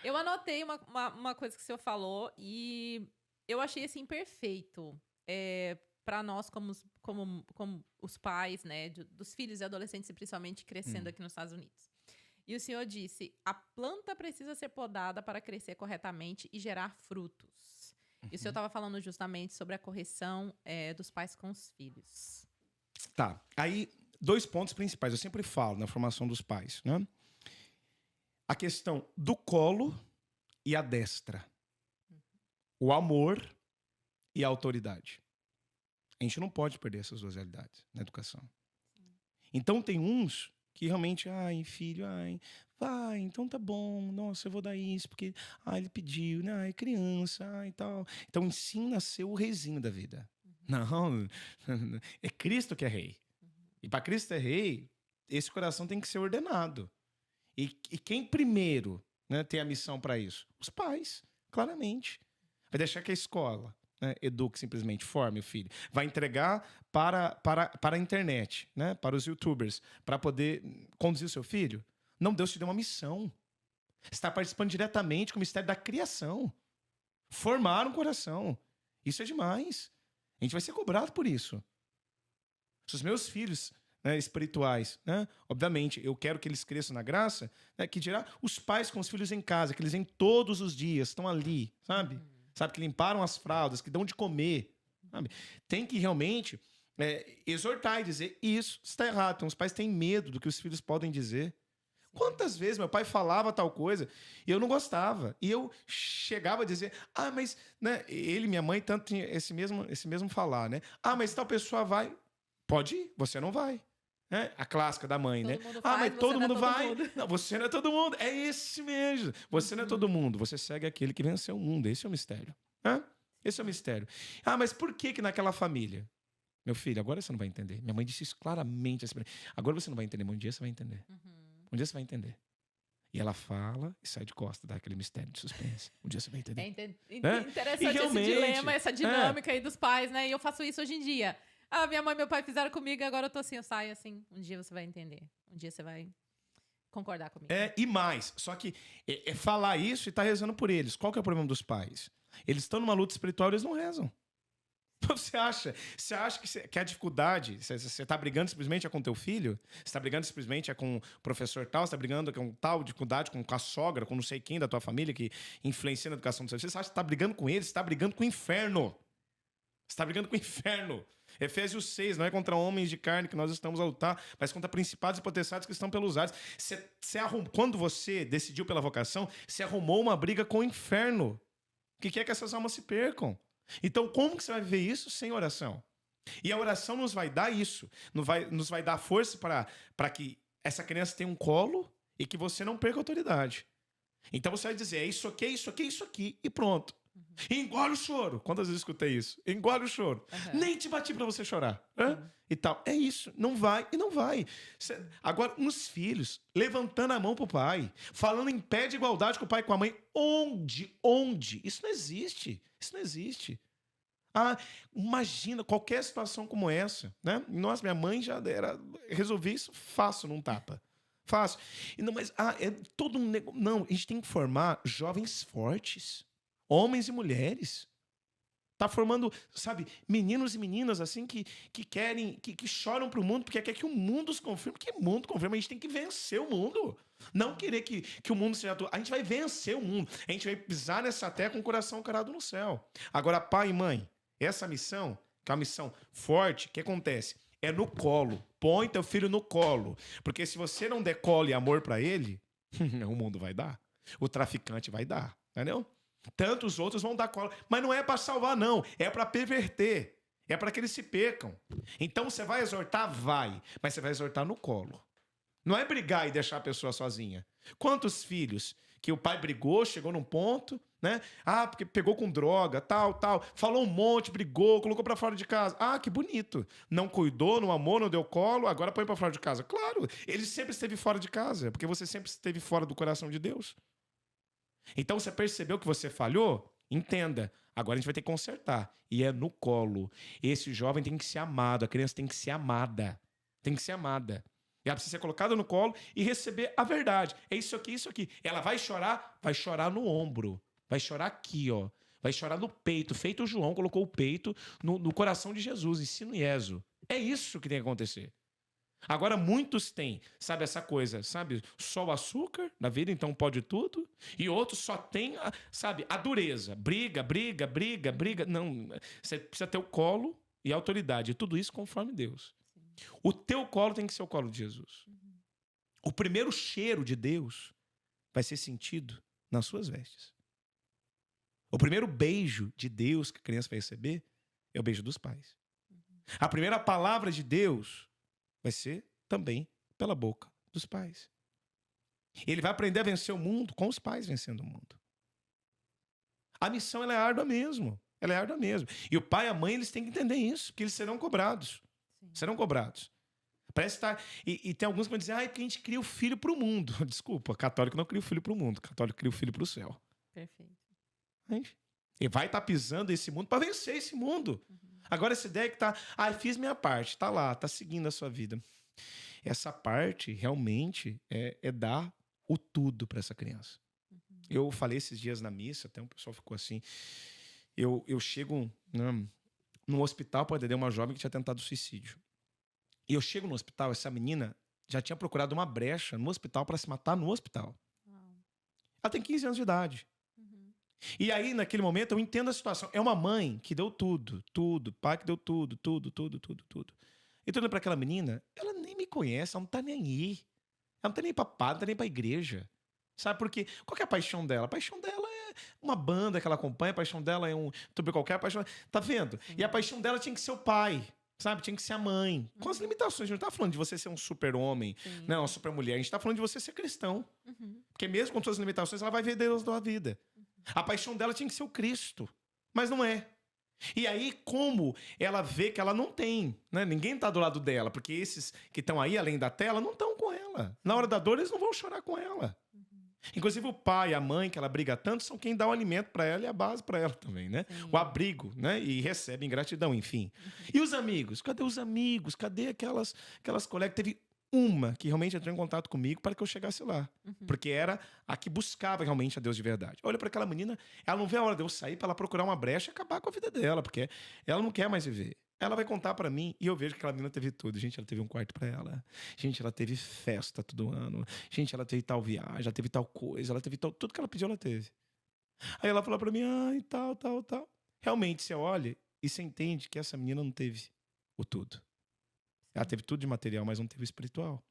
eu anotei uma coisa que o senhor falou e eu achei assim perfeito. Para nós, como os pais, né, dos filhos e adolescentes, e principalmente crescendo aqui nos Estados Unidos. E o Senhor disse: a planta precisa ser podada para crescer corretamente e gerar frutos. E o Senhor estava falando justamente sobre a correção dos pais com os filhos. Tá. Aí, 2 pontos principais. Eu sempre falo na formação dos pais, né? A questão do colo e a destra. O amor e a autoridade. A gente não pode perder essas 2 realidades na educação. Então, tem uns que realmente, ai, filho, ai, vai, então tá bom, nossa, eu vou dar isso, porque, ele pediu, né, ai, criança, ai, tal. Então, ensina a ser o reizinho da vida. Não, é Cristo que é rei. E para Cristo é rei, esse coração tem que ser ordenado. E quem primeiro, né, tem a missão para isso? Os pais, claramente. Vai deixar que a escola, né, eduque simplesmente, forme o filho. Vai entregar para a internet, né, para os youtubers, para poder conduzir o seu filho. Não, Deus te deu uma missão. Você está participando diretamente com o mistério da criação. Formar um coração. Isso é demais. A gente vai ser cobrado por isso. Se os meus filhos, né, espirituais, né, obviamente, eu quero que eles cresçam na graça, né, que dirá os pais com os filhos em casa, que eles vêm todos os dias, estão ali, sabe? Sabe, que limparam as fraldas, que dão de comer. Sabe? Tem que realmente exortar e dizer isso está errado. Então, os pais têm medo do que os filhos podem dizer. Quantas vezes meu pai falava tal coisa e eu não gostava? E eu chegava a dizer, mas... Né, ele e minha mãe tanto tinha esse mesmo falar, né? Mas tal pessoa vai... Pode ir, você não vai. Né? A clássica da mãe, todo né? Mundo faz, mas todo mundo vai. Mundo. Não, você não é todo mundo. É esse mesmo. Você não é todo mundo. Você segue aquele que venceu o mundo. Esse é o mistério. Esse é o mistério. Mas por que naquela família? Meu filho, agora você não vai entender. Minha mãe disse isso claramente. Agora você não vai entender, mas um dia você vai entender. Um dia você vai entender. E ela fala e sai de costa, dá aquele mistério de suspense. Um dia você vai entender. Interessante esse dilema, essa dinâmica aí dos pais, né? E eu faço isso hoje em dia. Minha mãe e meu pai fizeram comigo e agora eu tô assim, eu saio assim. Um dia você vai entender. Um dia você vai concordar comigo. E mais. Só que falar isso e tá rezando por eles. Qual que é o problema dos pais? Eles estão numa luta espiritual e eles não rezam. Você acha que a dificuldade, você tá brigando simplesmente com teu filho? Você tá brigando simplesmente com o professor tal? Você tá brigando com tal dificuldade com a sogra, com não sei quem da tua família que influencia na educação do seu filho? Você acha que tá brigando com eles? Você tá brigando com o inferno. Você tá brigando com o inferno. Efésios 6, não é contra homens de carne que nós estamos a lutar, mas contra principados e potestades que estão pelos ares. Quando você decidiu pela vocação, você arrumou uma briga com o inferno, que quer que essas almas se percam. Então, como que você vai viver isso sem oração? E a oração nos vai dar isso, nos vai dar força para que essa criança tenha um colo e que você não perca a autoridade. Então você vai dizer, isso aqui, isso aqui, isso aqui, e pronto. Engole o choro. Quantas vezes eu escutei isso? Engole o choro. Nem te bati pra você chorar. E tal. É isso. Não vai e não vai. Agora, uns filhos levantando a mão pro pai, falando em pé de igualdade com o pai e com a mãe. Onde? Isso não existe. Isso não existe. Imagina qualquer situação como essa, né? Nossa, minha mãe já resolvi isso fácil num tapa. Fácil. Não, mas é todo um negócio. Não, a gente tem que formar jovens fortes. Homens e mulheres. Tá formando, sabe, meninos e meninas assim que querem, que choram pro mundo porque quer que o mundo os confirme. Que mundo confirma? A gente tem que vencer o mundo. Não querer que o mundo seja... A gente vai vencer o mundo. A gente vai pisar nessa terra com o coração carado no céu. Agora, pai e mãe, essa missão, que é uma missão forte, o que acontece? É no colo. Põe teu filho no colo. Porque se você não der colo e amor pra ele, o mundo vai dar. O traficante vai dar. Entendeu? Tantos outros vão dar cola. Mas não é para salvar, não. É para perverter. É para que eles se percam. Então você vai exortar? Vai. Mas você vai exortar no colo. Não é brigar e deixar a pessoa sozinha. Quantos filhos que o pai brigou, chegou num ponto, né? Porque pegou com droga, tal. Falou um monte, brigou, colocou para fora de casa. Que bonito. Não cuidou, não amou, não deu colo, agora põe para fora de casa. Claro, ele sempre esteve fora de casa, porque você sempre esteve fora do coração de Deus. Então, você percebeu que você falhou? Entenda. Agora a gente vai ter que consertar. E é no colo. Esse jovem tem que ser amado. A criança tem que ser amada. Tem que ser amada. Ela precisa ser colocada no colo e receber a verdade. É isso aqui, isso aqui. Ela vai chorar no ombro. Vai chorar aqui, ó. Vai chorar no peito. Feito o João, colocou o peito no coração de Jesus. Ensino Ieso. É isso que tem que acontecer. Agora, muitos têm, sabe, essa coisa, sabe, só o açúcar na vida, então pode tudo. E outros só têm, sabe, a dureza. Briga, briga, briga, briga. Não, você precisa ter o colo e a autoridade. E tudo isso conforme Deus. O teu colo tem que ser o colo de Jesus. O primeiro cheiro de Deus vai ser sentido nas suas vestes. O primeiro beijo de Deus que a criança vai receber é o beijo dos pais. A primeira palavra de Deus vai ser também pela boca dos pais. Ele vai aprender a vencer o mundo com os pais vencendo o mundo. A missão ela é árdua mesmo. Ela é árdua mesmo. E o pai e a mãe eles têm que entender isso, que eles serão cobrados. Sim. Serão cobrados. Parece estar. E tem alguns que vão dizer, porque a gente cria o filho para o mundo. Desculpa, católico não cria o filho para o mundo. Católico cria o filho para o céu. Perfeito. E vai estar pisando esse mundo para vencer esse mundo. Agora, essa ideia que fiz minha parte, tá lá, tá seguindo a sua vida. Essa parte realmente é dar o tudo para essa criança. Eu falei esses dias na missa, até um pessoal ficou assim. Eu chego no hospital para atender uma jovem que tinha tentado suicídio. E eu chego no hospital, essa menina já tinha procurado uma brecha no hospital para se matar no hospital. Ela tem 15 anos de idade. E aí, naquele momento, eu entendo a situação. É uma mãe que deu tudo, pai que deu tudo. E tô olhando pra aquela menina, ela nem me conhece, ela não tá nem aí. Ela não tá nem pra padre, não tá nem pra igreja. Sabe por quê? Qual que é a paixão dela? A paixão dela é uma banda que ela acompanha, a paixão dela é um YouTube qualquer, paixão. Tá vendo? E a paixão dela tinha que ser o pai. Sabe? Tinha que ser a mãe. Com as limitações. A gente não tá falando de você ser um super-homem, não, uma super-mulher. A gente tá falando de você ser cristão. Porque mesmo com suas limitações, ela vai ver Deus da vida. A paixão dela tinha que ser o Cristo. Mas não é. E aí, como ela vê que ela não tem, né? Ninguém está do lado dela, porque esses que estão aí, além da tela, não estão com ela. Na hora da dor, eles não vão chorar com ela. Inclusive, o pai e a mãe, que ela briga tanto, são quem dá o alimento para ela e a base para ela também, né? O abrigo, né? E recebem gratidão, enfim. E os amigos? Cadê os amigos? Cadê aquelas colegas? Teve uma que realmente entrou em contato comigo para que eu chegasse lá. Porque era a que buscava realmente a Deus de verdade. Olha para aquela menina, ela não vê a hora de eu sair para ela procurar uma brecha e acabar com a vida dela, porque ela não quer mais viver. Ela vai contar para mim e eu vejo que aquela menina teve tudo. Gente, ela teve um quarto para ela. Gente, ela teve festa todo ano. Gente, ela teve tal viagem, ela teve tal coisa, ela teve tal... Tudo que ela pediu, ela teve. Aí ela falou para mim, tal. Realmente, você olha e você entende que essa menina não teve o tudo. Ela teve tudo de material, mas não teve o espiritual.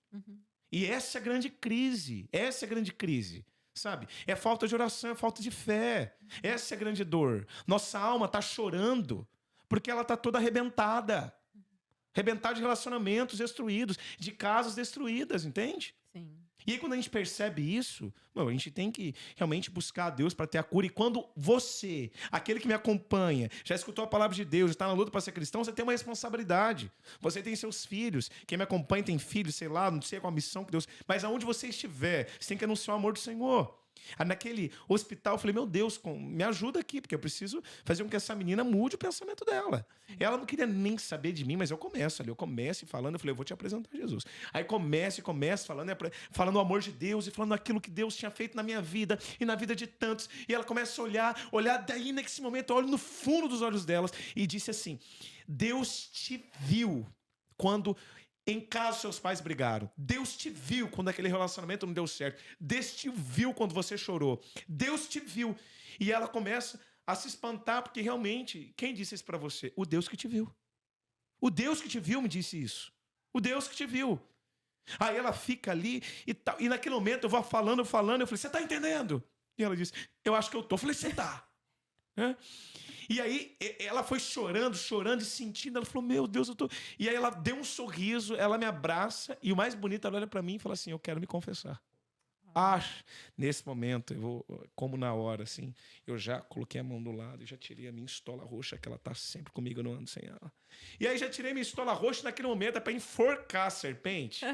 E essa é a grande crise. Essa é a grande crise. Sabe? É falta de oração, é falta de fé. Essa é a grande dor. Nossa alma está chorando porque ela está toda arrebentada. Arrebentada de relacionamentos destruídos, de casas destruídas, entende? Sim. E aí, quando a gente percebe isso, a gente tem que realmente buscar a Deus para ter a cura. E quando você, aquele que me acompanha, já escutou a palavra de Deus, está na luta para ser cristão, você tem uma responsabilidade. Você tem seus filhos. Quem me acompanha tem filhos, sei lá, não sei qual a missão que Deus... Mas aonde você estiver, você tem que anunciar o amor do Senhor. Naquele hospital, eu falei, meu Deus, me ajuda aqui, porque eu preciso fazer com que essa menina mude o pensamento dela. Ela não queria nem saber de mim, mas eu começo falando, eu falei, eu vou te apresentar Jesus. Aí começo falando o amor de Deus e falando aquilo que Deus tinha feito na minha vida e na vida de tantos. E ela começa a olhar daí nesse momento, eu olho no fundo dos olhos delas e disse assim, Deus te viu quando... Em casa, seus pais brigaram. Deus te viu quando aquele relacionamento não deu certo. Deus te viu quando você chorou. Deus te viu. E ela começa a se espantar, porque realmente, quem disse isso para você? O Deus que te viu. O Deus que te viu me disse isso. O Deus que te viu. Aí ela fica ali e tal. E naquele momento eu vou falando. Eu falei, você tá entendendo? E ela disse, eu acho que eu tô. Eu falei, você tá. E aí ela foi chorando e sentindo. Ela falou, meu Deus, eu tô... E aí ela deu um sorriso, ela me abraça. E o mais bonito, ela olha pra mim e fala assim, eu quero me confessar. Nesse momento, eu vou, como na hora, assim, eu já coloquei a mão do lado e já tirei a minha estola roxa, que ela tá sempre comigo, eu não ando sem ela. E aí já tirei minha estola roxa naquele momento, é pra enforcar a serpente,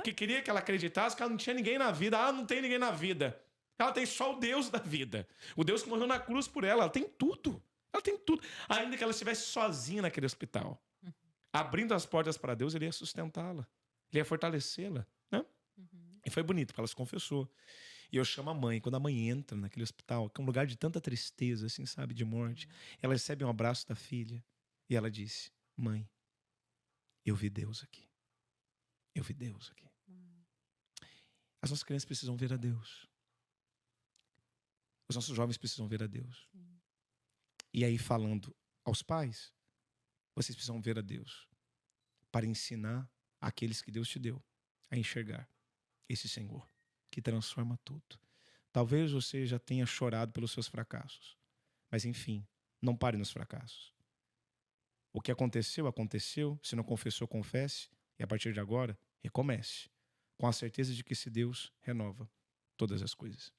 que queria que ela acreditasse que ela não tinha ninguém na vida. Não tem ninguém na vida. Ela tem só o Deus da vida. O Deus que morreu na cruz por ela. Ela tem tudo. Ela tem tudo. Ainda que ela estivesse sozinha naquele hospital. Abrindo as portas para Deus, ele ia sustentá-la. Ele ia fortalecê-la. Né? E foi bonito, porque ela se confessou. E eu chamo a mãe. Quando a mãe entra naquele hospital, que é um lugar de tanta tristeza, assim, sabe, de morte, ela recebe um abraço da filha. E ela disse, mãe, eu vi Deus aqui. Eu vi Deus aqui. As nossas crianças precisam ver a Deus. Os nossos jovens precisam ver a Deus. Sim. E aí, falando aos pais, vocês precisam ver a Deus para ensinar aqueles que Deus te deu a enxergar esse Senhor que transforma tudo. Talvez você já tenha chorado pelos seus fracassos, mas enfim, não pare nos fracassos. O que aconteceu, aconteceu. Se não confessou, confesse. E a partir de agora, recomece. Com a certeza de que esse Deus renova todas as coisas.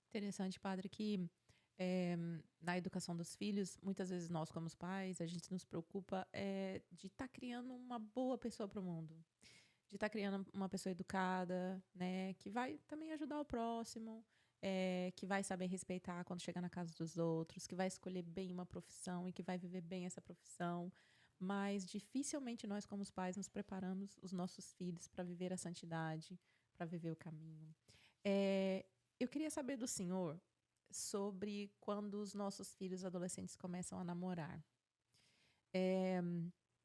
Interessante, padre, que na educação dos filhos, muitas vezes nós, como os pais, a gente nos preocupa de estar criando uma boa pessoa para o mundo. De estar criando uma pessoa educada, né, que vai também ajudar o próximo, que vai saber respeitar quando chegar na casa dos outros, que vai escolher bem uma profissão e que vai viver bem essa profissão. Mas dificilmente nós, como os pais, nos preparamos os nossos filhos para viver a santidade, para viver o caminho. Eu queria saber do senhor sobre quando os nossos filhos adolescentes começam a namorar.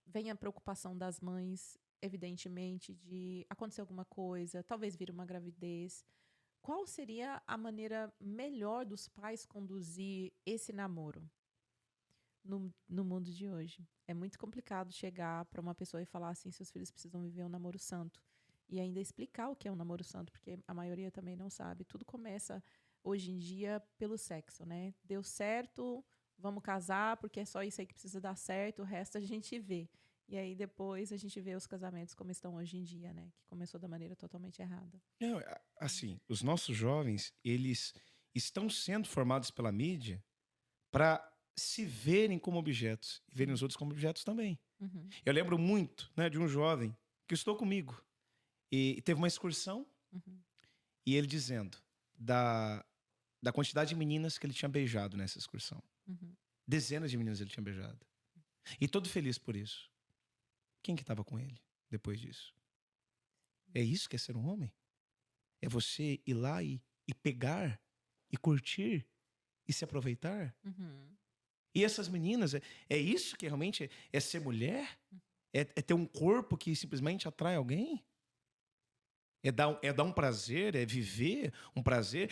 Vem a preocupação das mães, evidentemente, de acontecer alguma coisa, talvez vir uma gravidez. Qual seria a maneira melhor dos pais conduzir esse namoro no mundo de hoje? É muito complicado chegar para uma pessoa e falar assim, seus filhos precisam viver um namoro santo. E ainda explicar o que é um namoro santo, porque a maioria também não sabe. Tudo começa, hoje em dia, pelo sexo, né? Deu certo, vamos casar, porque é só isso aí que precisa dar certo, o resto a gente vê. E aí depois a gente vê os casamentos como estão hoje em dia, né? Que começou da maneira totalmente errada. Não, assim, os nossos jovens, eles estão sendo formados pela mídia para se verem como objetos e verem os outros como objetos também. Uhum. Eu lembro muito, né, de um jovem que estudou comigo e teve uma excursão e ele dizendo da quantidade de meninas que ele tinha beijado nessa excursão. Dezenas de meninas ele tinha beijado. E todo feliz por isso. Quem que estava com ele depois disso? É isso que é ser um homem? É você ir lá e pegar e curtir e se aproveitar? E essas meninas, é isso que realmente é ser mulher? É ter um corpo que simplesmente atrai alguém? É dar um prazer, é viver um prazer?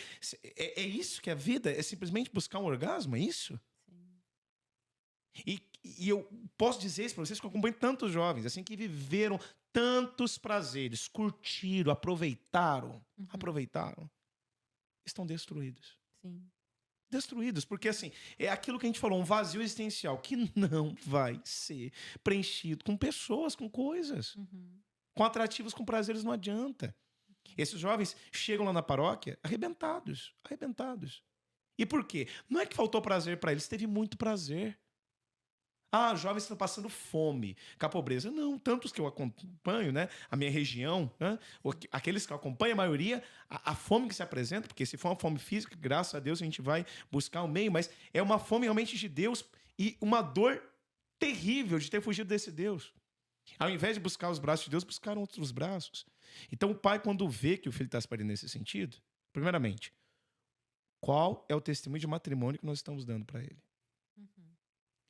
É isso que é a vida? É simplesmente buscar um orgasmo? É isso? Sim. E eu posso dizer isso para vocês que eu acompanho tantos jovens assim que viveram tantos prazeres, curtiram, aproveitaram, estão destruídos. Sim. Destruídos, porque assim, é aquilo que a gente falou, um vazio existencial que não vai ser preenchido com pessoas, com coisas, com atrativos, com prazeres, não adianta. Esses jovens chegam lá na paróquia arrebentados. E por quê? Não é que faltou prazer para eles, teve muito prazer. Os jovens estão passando fome com a pobreza. Não, tantos que eu acompanho, né? A minha região, né? Aqueles que eu acompanho, a maioria, a fome que se apresenta, porque se for uma fome física, graças a Deus a gente vai buscar um meio, mas é uma fome realmente de Deus e uma dor terrível de ter fugido desse Deus. Ao invés de buscar os braços de Deus, buscaram outros braços. Então o pai, quando vê que o filho está se perdendo nesse sentido, primeiramente, qual é o testemunho de matrimônio que nós estamos dando para ele?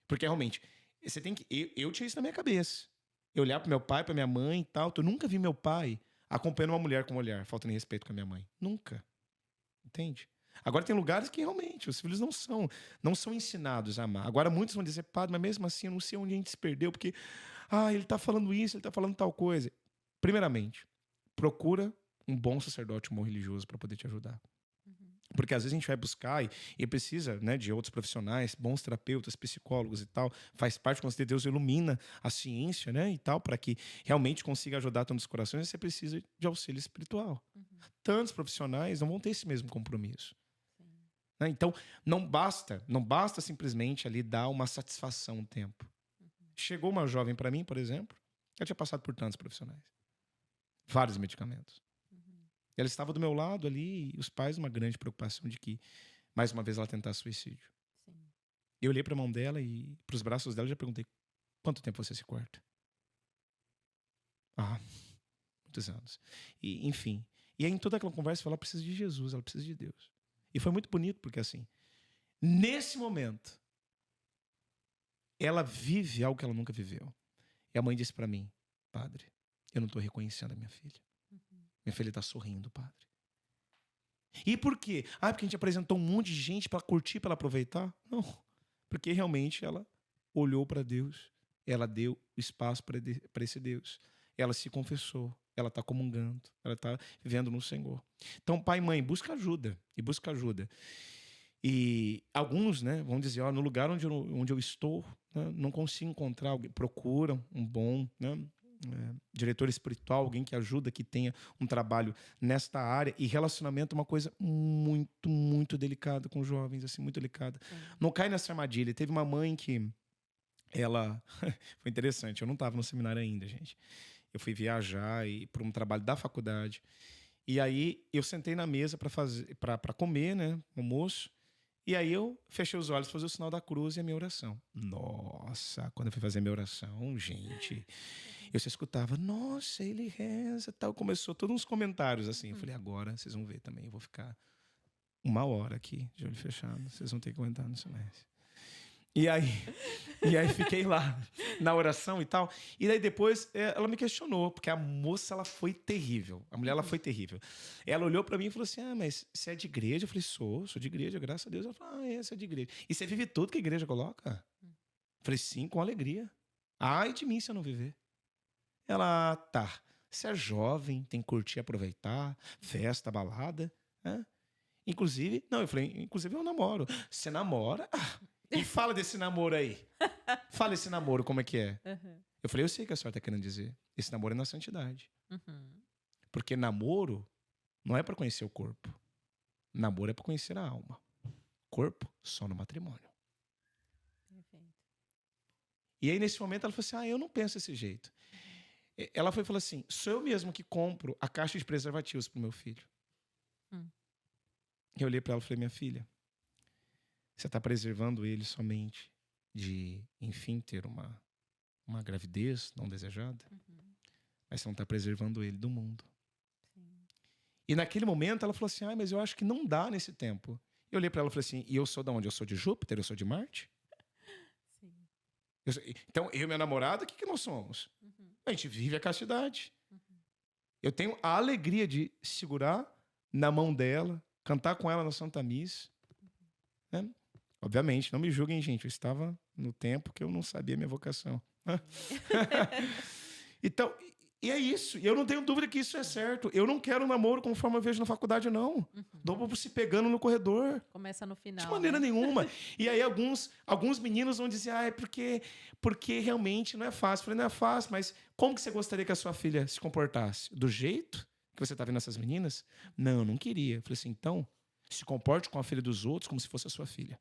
Porque realmente, você tem que. Eu tinha isso na minha cabeça. Eu olhar pro meu pai, pra minha mãe e tal. Eu nunca vi meu pai acompanhando uma mulher com um olhar, faltando respeito com a minha mãe. Nunca. Entende? Agora tem lugares que realmente os filhos não são ensinados a amar. Agora muitos vão dizer, padre, mas mesmo assim eu não sei onde a gente se perdeu, porque ele tá falando isso, ele tá falando tal coisa. Primeiramente, procura um bom sacerdote, um bom religioso para poder te ajudar. Porque às vezes a gente vai buscar e precisa, né, de outros profissionais, bons terapeutas, psicólogos e tal. Faz parte, com certeza, Deus ilumina a ciência, né, e tal, para que realmente consiga ajudar tantos corações. Você precisa de auxílio espiritual. Tantos profissionais não vão ter esse mesmo compromisso. Né? Então, não basta simplesmente ali dar uma satisfação um tempo. Chegou uma jovem para mim, por exemplo, ela tinha passado por tantos profissionais. Vários medicamentos. Ela estava do meu lado ali e os pais uma grande preocupação de que, mais uma vez, ela tentasse suicídio. Sim. Eu olhei para a mão dela e para os braços dela e já perguntei, quanto tempo você se corta? Muitos anos. E, enfim. E aí, em toda aquela conversa, ela precisa de Jesus, ela precisa de Deus. E foi muito bonito, porque assim, nesse momento, ela vive algo que ela nunca viveu. E a mãe disse para mim, padre, eu não estou reconhecendo a minha filha. Minha filha está sorrindo, padre. E por quê? Porque a gente apresentou um monte de gente para curtir, para aproveitar? Não. Porque realmente ela olhou para Deus. Ela deu espaço para esse Deus. Ela se confessou. Ela está comungando. Ela está vivendo no Senhor. Então, pai e mãe, busca ajuda. E busca ajuda. E alguns, né, vão dizer, no lugar onde eu estou, né, não consigo encontrar alguém. Procuram um bom, né, diretor espiritual, alguém que ajuda, que tenha um trabalho nesta área. E relacionamento é uma coisa muito, muito delicada com jovens, assim, muito delicada. Não cai nessa armadilha. Teve uma mãe que ela... Foi interessante, eu não estava no seminário ainda, gente. Eu fui viajar para um trabalho da faculdade. E aí eu sentei na mesa para comer, né, almoço. E aí eu fechei os olhos, fazer o sinal da cruz e a minha oração. Nossa, quando eu fui fazer a minha oração, gente, eu só escutava, nossa, ele reza, tal. Começou todos uns comentários assim. Eu falei, agora vocês vão ver também, eu vou ficar 1 hora aqui, de olho fechado. Vocês vão ter que aguentar no silêncio. E aí fiquei lá na oração e tal. E daí depois ela me questionou, porque a moça, ela foi terrível. A mulher, ela foi terrível. Ela olhou pra mim e falou assim, mas você é de igreja? Eu falei, sou de igreja, graças a Deus. Ela falou, você é de igreja. E você vive tudo que a igreja coloca? Eu falei, sim, com alegria. Ai de mim se eu não viver. Ela, tá, você é jovem, tem que curtir, aproveitar, festa, balada, né? Inclusive, não, eu falei, inclusive eu namoro. Você namora? E fala desse namoro aí. Fala esse namoro, como é que é? Eu falei, eu sei o que a senhora está querendo dizer. Esse namoro é na santidade. Porque namoro não é para conhecer o corpo. Namoro é para conhecer a alma. Corpo, só no matrimônio. Perfeito. E aí, nesse momento, ela falou assim, eu não penso desse jeito. Ela foi e falou assim, sou eu mesmo que compro a caixa de preservativos para o meu filho. Eu olhei para ela e falei, minha filha, você está preservando ele somente de, enfim, ter uma gravidez não desejada, mas você não está preservando ele do mundo. Sim. E naquele momento ela falou assim, mas eu acho que não dá nesse tempo. Eu olhei para ela e falei assim, e eu sou de onde? Eu sou de Júpiter? Eu sou de Marte? Sim. Então, eu e minha namorada, o que nós somos? A gente vive a castidade. Eu tenho a alegria de segurar na mão dela, cantar com ela na Santa Missa, né? Obviamente, não me julguem, gente. Eu estava no tempo que eu não sabia minha vocação. Então, e é isso. E eu não tenho dúvida que isso é certo. Eu não quero um namoro conforme eu vejo na faculdade, não. Dou para se pegando no corredor. Começa no final. De maneira nenhuma. E aí alguns meninos vão dizer, é porque realmente não é fácil. Eu falei, não é fácil, mas como que você gostaria que a sua filha se comportasse? Do jeito que você está vendo essas meninas? Não queria. Eu falei assim, então, se comporte com a filha dos outros como se fosse a sua filha.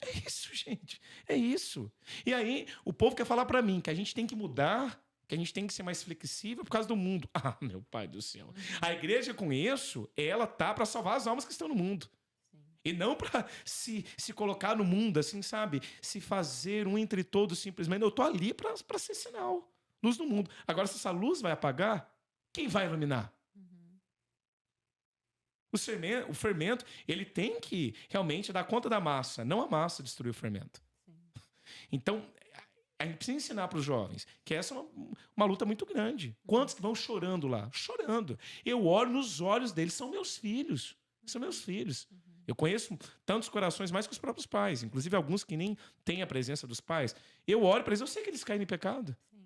É isso, gente. É isso. E aí, o povo quer falar para mim que a gente tem que mudar, que a gente tem que ser mais flexível por causa do mundo. Meu pai do céu. A igreja, com isso, ela tá para salvar as almas que estão no mundo. Sim. E não para se colocar no mundo, assim, sabe? Se fazer um entre todos simplesmente. Eu tô ali para ser sinal. Luz do mundo. Agora, se essa luz vai apagar, quem vai iluminar? O fermento, ele tem que realmente dar conta da massa, não a massa destruir o fermento. Sim. Então, a gente precisa ensinar para os jovens que essa é uma luta muito grande. Quantos que vão chorando lá? Chorando. Eu olho nos olhos deles, são meus filhos. São meus filhos. Eu conheço tantos corações mais que os próprios pais, inclusive alguns que nem têm a presença dos pais. Eu olho para eles, eu sei que eles caem em pecado. Sim.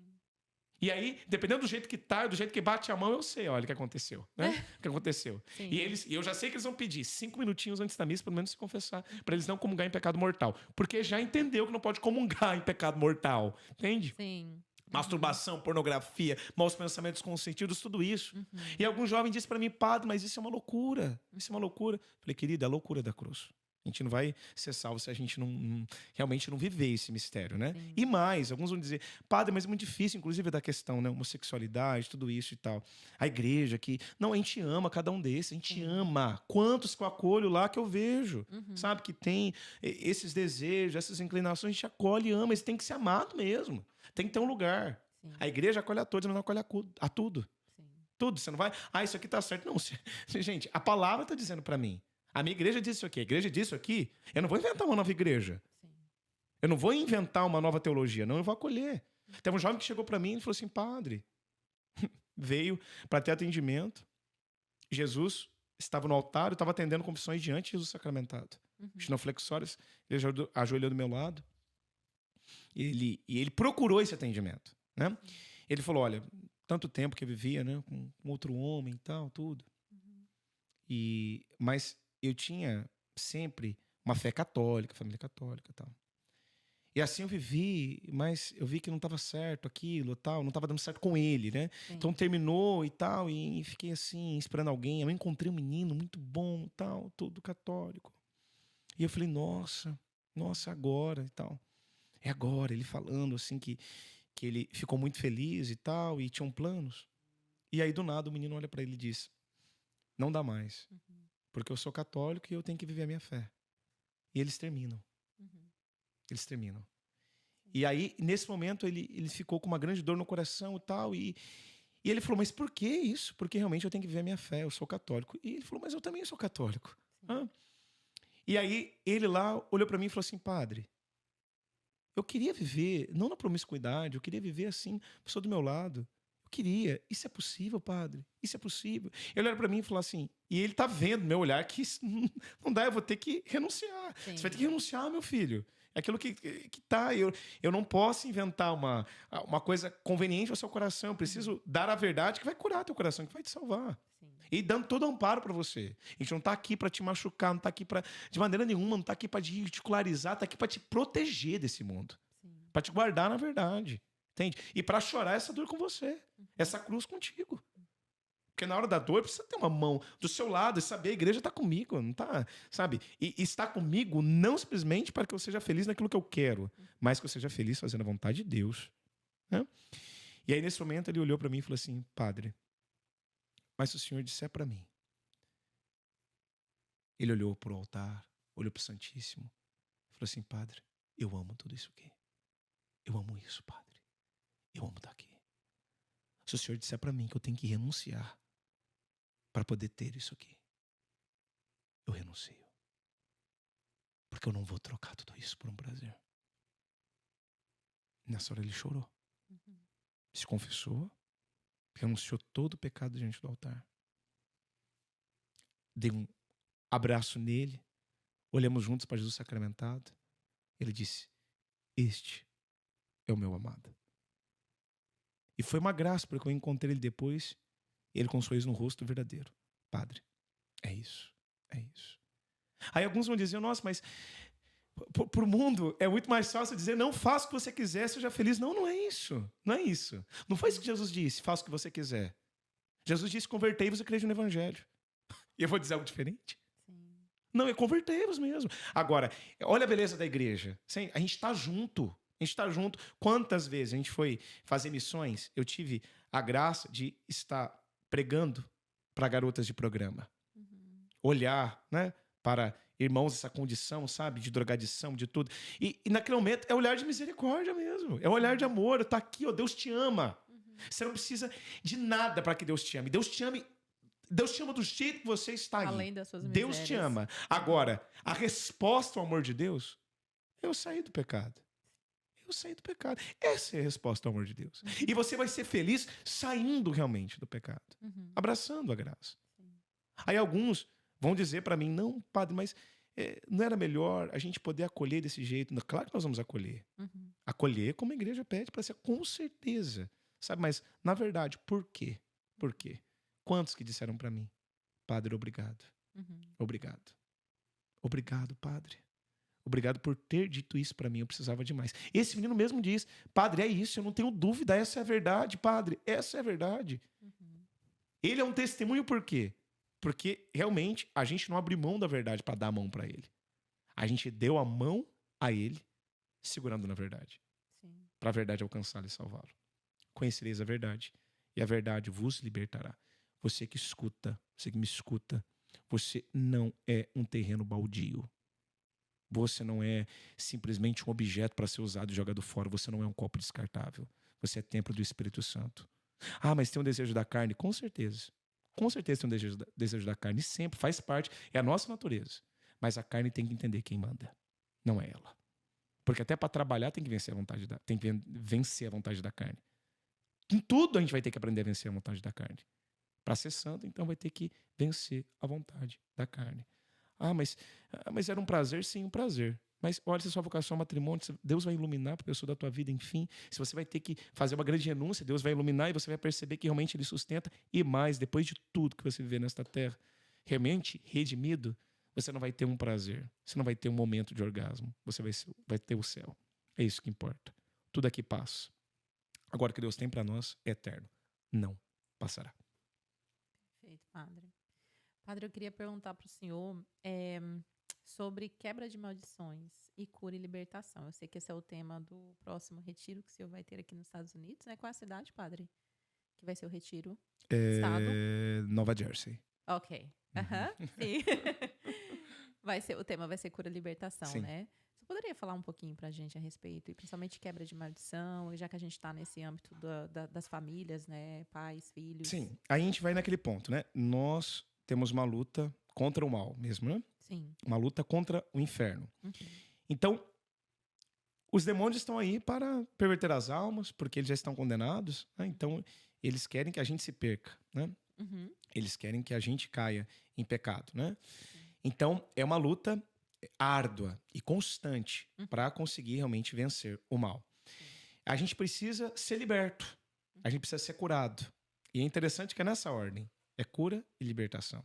E aí, dependendo do jeito que tá, do jeito que bate a mão, eu sei, olha o que aconteceu, né? O que aconteceu. Sim. E eu já sei que eles vão pedir 5 minutinhos antes da missa, pelo menos se confessar, para eles não comungar em pecado mortal. Porque já entendeu que não pode comungar em pecado mortal, entende? Sim. Masturbação, pornografia, maus pensamentos consentidos, tudo isso. E algum jovem disse para mim, padre, mas isso é uma loucura. Isso é uma loucura. Eu falei, querida, é a loucura da cruz. A gente não vai ser salvo se a gente realmente não viver esse mistério, né? Sim. E mais, alguns vão dizer, padre, mas é muito difícil, inclusive da questão, né? Homossexualidade, tudo isso e tal. A igreja aqui, não, a gente ama cada um desses, a gente ama. Quantos que eu acolho lá que eu vejo, sabe? Que tem esses desejos, essas inclinações, a gente acolhe e ama, eles têm que ser amados mesmo. Tem que ter um lugar. Sim. A igreja acolhe a todos, não acolhe a tudo. Sim. Tudo, você não vai, isso aqui tá certo. Não, gente, a palavra tá dizendo para mim. A minha igreja diz isso aqui, a igreja diz isso aqui. Eu não vou inventar uma nova igreja. Sim. Eu não vou inventar uma nova teologia, não, eu vou acolher. Teve um jovem que chegou para mim e falou assim, padre, veio para ter atendimento. Jesus estava no altar, eu estava atendendo confissões diante de Jesus sacramentado. Genuflexórias, ele ajoelhou do meu lado. E ele procurou esse atendimento, né? Ele falou, olha, tanto tempo que eu vivia, né, com outro homem e tal, tudo. Mas eu tinha sempre uma fé católica, família católica e tal. E assim eu vivi, mas eu vi que não estava certo aquilo, tal, não estava dando certo com ele, né? Sim. Então terminou e tal, e fiquei assim, esperando alguém. Eu encontrei um menino muito bom, tal, todo católico. E eu falei, nossa, agora e tal. É agora, ele falando assim que ele ficou muito feliz e tal, e tinham planos. E aí, do nada, o menino olha para ele e diz, não dá mais, porque eu sou católico e eu tenho que viver a minha fé. E eles terminam. Eles terminam. E aí, nesse momento, ele ficou com uma grande dor no coração e tal, e ele falou, mas por que isso? Porque realmente eu tenho que viver a minha fé, eu sou católico. E ele falou, mas eu também sou católico. E aí, ele lá olhou para mim e falou assim, padre, eu queria viver, não na promiscuidade, eu queria viver assim, a pessoa do meu lado. Eu queria. Isso é possível, padre? Isso é possível? Ele olha para mim e falou assim, e ele tá vendo no meu olhar que isso não dá, eu vou ter que renunciar. Sim. Você vai ter que renunciar, meu filho. É aquilo que tá. Eu não posso inventar uma coisa conveniente ao seu coração. Eu preciso dar a verdade que vai curar teu coração, que vai te salvar. Sim. E dando todo amparo para você. A gente não tá aqui para te machucar, não tá aqui para de maneira nenhuma, não tá aqui para te ridicularizar, tá aqui para te proteger desse mundo. Para te guardar na verdade. Entende? E para chorar essa dor com você. Essa cruz contigo. Porque na hora da dor precisa ter uma mão do seu lado e saber a igreja está comigo, não tá, sabe? E está comigo não simplesmente para que eu seja feliz naquilo que eu quero, mas que eu seja feliz fazendo a vontade de Deus. Né? E aí nesse momento ele olhou para mim e falou assim, padre, mas se o senhor disser para mim. Ele olhou para o altar, olhou para o Santíssimo, falou assim, padre, eu amo tudo isso aqui. Eu amo isso, padre. Eu amo estar aqui. Se o senhor disser para mim que eu tenho que renunciar para poder ter isso aqui, eu renuncio. Porque eu não vou trocar tudo isso por um prazer. Nessa hora ele chorou. Se confessou, renunciou todo o pecado diante do altar. Dei um abraço nele, olhamos juntos para Jesus sacramentado. Ele disse, este é o meu amado. E foi uma graça, porque eu encontrei ele depois, e ele com um sorriso no rosto verdadeiro. Padre, é isso, é isso. Aí alguns vão dizer, nossa, mas pro mundo é muito mais fácil dizer, não, faça o que você quiser, seja feliz. Não, não é isso, não é isso. Não foi isso que Jesus disse, faça o que você quiser. Jesus disse, convertei-vos e crede no Evangelho. E eu vou dizer algo diferente? Sim. Não, é convertei-vos mesmo. Agora, olha a beleza da igreja. A gente está junto. A gente está junto. Quantas vezes a gente foi fazer missões, eu tive a graça de estar pregando para garotas de programa. Olhar, né, para irmãos dessa condição, sabe, de drogadição, de tudo. E naquele momento é olhar de misericórdia mesmo. É um olhar de amor. Está aqui, ó, Deus te ama. Você não precisa de nada para que Deus te ame. Deus te ama do jeito que você está aí. Além das suas misérias. Deus te ama. Agora, a resposta ao amor de Deus é eu sair do pecado. Eu saí do pecado. Essa é a resposta ao amor de Deus. E você vai ser feliz saindo realmente do pecado. Abraçando a graça. Aí alguns vão dizer para mim, não, padre, mas não era melhor a gente poder acolher desse jeito? Não, claro que nós vamos acolher. Acolher como a igreja pede para ser, com certeza. Sabe, mas na verdade, por quê? Por quê? Quantos que disseram para mim, padre, obrigado. Obrigado. Obrigado, padre. Obrigado por ter dito isso para mim, eu precisava demais. Esse menino mesmo diz, padre, é isso, eu não tenho dúvida, essa é a verdade, padre, essa é a verdade. Ele é um testemunho por quê? Porque realmente a gente não abriu mão da verdade para dar a mão para ele. A gente deu a mão a ele, segurando na verdade. Para a verdade alcançá-lo e salvá-lo. Conhecereis a verdade, e a verdade vos libertará. Você que escuta, você que me escuta, você não é um terreno baldio. Você não é simplesmente um objeto para ser usado e jogado fora. Você não é um copo descartável. Você é templo do Espírito Santo. Ah, mas tem um desejo da carne? Com certeza. Com certeza tem um desejo da carne. Sempre faz parte. É a nossa natureza. Mas a carne tem que entender quem manda. Não é ela. Porque até para trabalhar tem que vencer a vontade da carne. Em tudo a gente vai ter que aprender a vencer a vontade da carne. Para ser santo, então vai ter que vencer a vontade da carne. Mas era um prazer? Sim, um prazer. Mas olha, se a sua vocação é matrimônio, Deus vai iluminar para a pessoa da tua vida, enfim. Se você vai ter que fazer uma grande renúncia, Deus vai iluminar e você vai perceber que realmente Ele sustenta. E mais, depois de tudo que você viver nesta terra, realmente redimido, você não vai ter um prazer. Você não vai ter um momento de orgasmo. Você vai ter o céu. É isso que importa. Tudo aqui passa. Agora, o que Deus tem para nós é eterno. Não passará. Perfeito, padre. Padre, eu queria perguntar para o senhor sobre quebra de maldições e cura e libertação. Eu sei que esse é o tema do próximo retiro que o senhor vai ter aqui nos Estados Unidos, né? Qual é a cidade, padre? Que vai ser o retiro? Estado? Nova Jersey. Ok. Sim. O tema vai ser cura e libertação, Sim. né? Você poderia falar um pouquinho pra gente a respeito, e principalmente quebra de maldição, já que a gente está nesse âmbito das famílias, né? Pais, filhos. Sim. Aí a gente vai naquele ponto, né? Nós temos uma luta contra o mal mesmo, né? Sim. Uma luta contra o inferno. Uhum. Então, os demônios estão aí para perverter as almas, porque eles já estão condenados, né? Então, eles querem que a gente se perca, né? Uhum. Eles querem que a gente caia em pecado, né? Então, é uma luta árdua e constante para conseguir realmente vencer o mal. A gente precisa ser liberto. A gente precisa ser curado. E é interessante que é nessa ordem. É cura e libertação.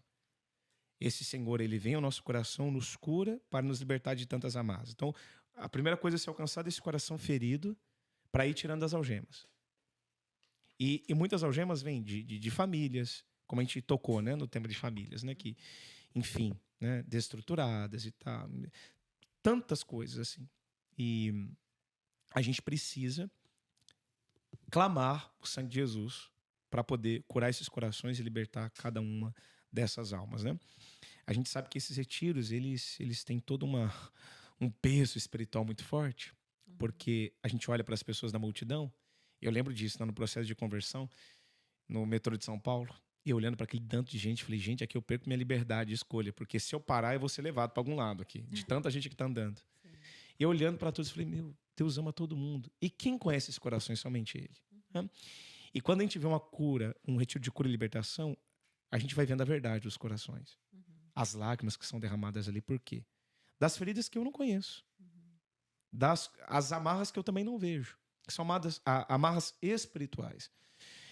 Esse Senhor, Ele vem ao nosso coração, nos cura para nos libertar de tantas amarras. Então, a primeira coisa é ser alcançado esse coração ferido para ir tirando as algemas. E muitas algemas vêm de famílias, como a gente tocou, né, no tema de famílias, né, que, enfim, né, desestruturadas e tal. Tantas coisas assim. E a gente precisa clamar o sangue de Jesus para poder curar esses corações e libertar cada uma dessas almas, né? A gente sabe que esses retiros, eles têm todo um peso espiritual muito forte, porque a gente olha para as pessoas da multidão. Eu lembro disso, né, no processo de conversão, no metrô de São Paulo, e eu olhando para aquele tanto de gente, falei, gente, aqui eu perco minha liberdade de escolha, porque se eu parar, eu vou ser levado para algum lado aqui, de tanta gente que está andando. Sim. E eu olhando para todos, falei, meu, Deus ama todo mundo. E quem conhece esses corações? Somente Ele. Né? E quando a gente vê uma cura, um retiro de cura e libertação, a gente vai vendo a verdade dos corações. As lágrimas que são derramadas ali, por quê? Das feridas que eu não conheço. As amarras que eu também não vejo. Que são amarras espirituais.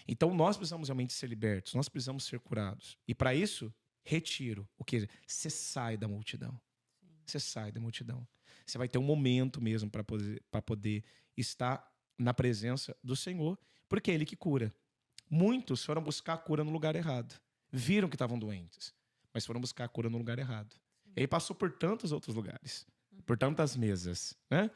Então, nós precisamos realmente ser libertos. Nós precisamos ser curados. E para isso, retiro. O quê? Você sai da multidão. Você sai da multidão. Você vai ter um momento mesmo para poder estar na presença do Senhor, porque é Ele que cura. Muitos foram buscar a cura no lugar errado. Viram que estavam doentes, mas foram buscar a cura no lugar errado. E aí passou por tantos outros lugares, por tantas mesas, né?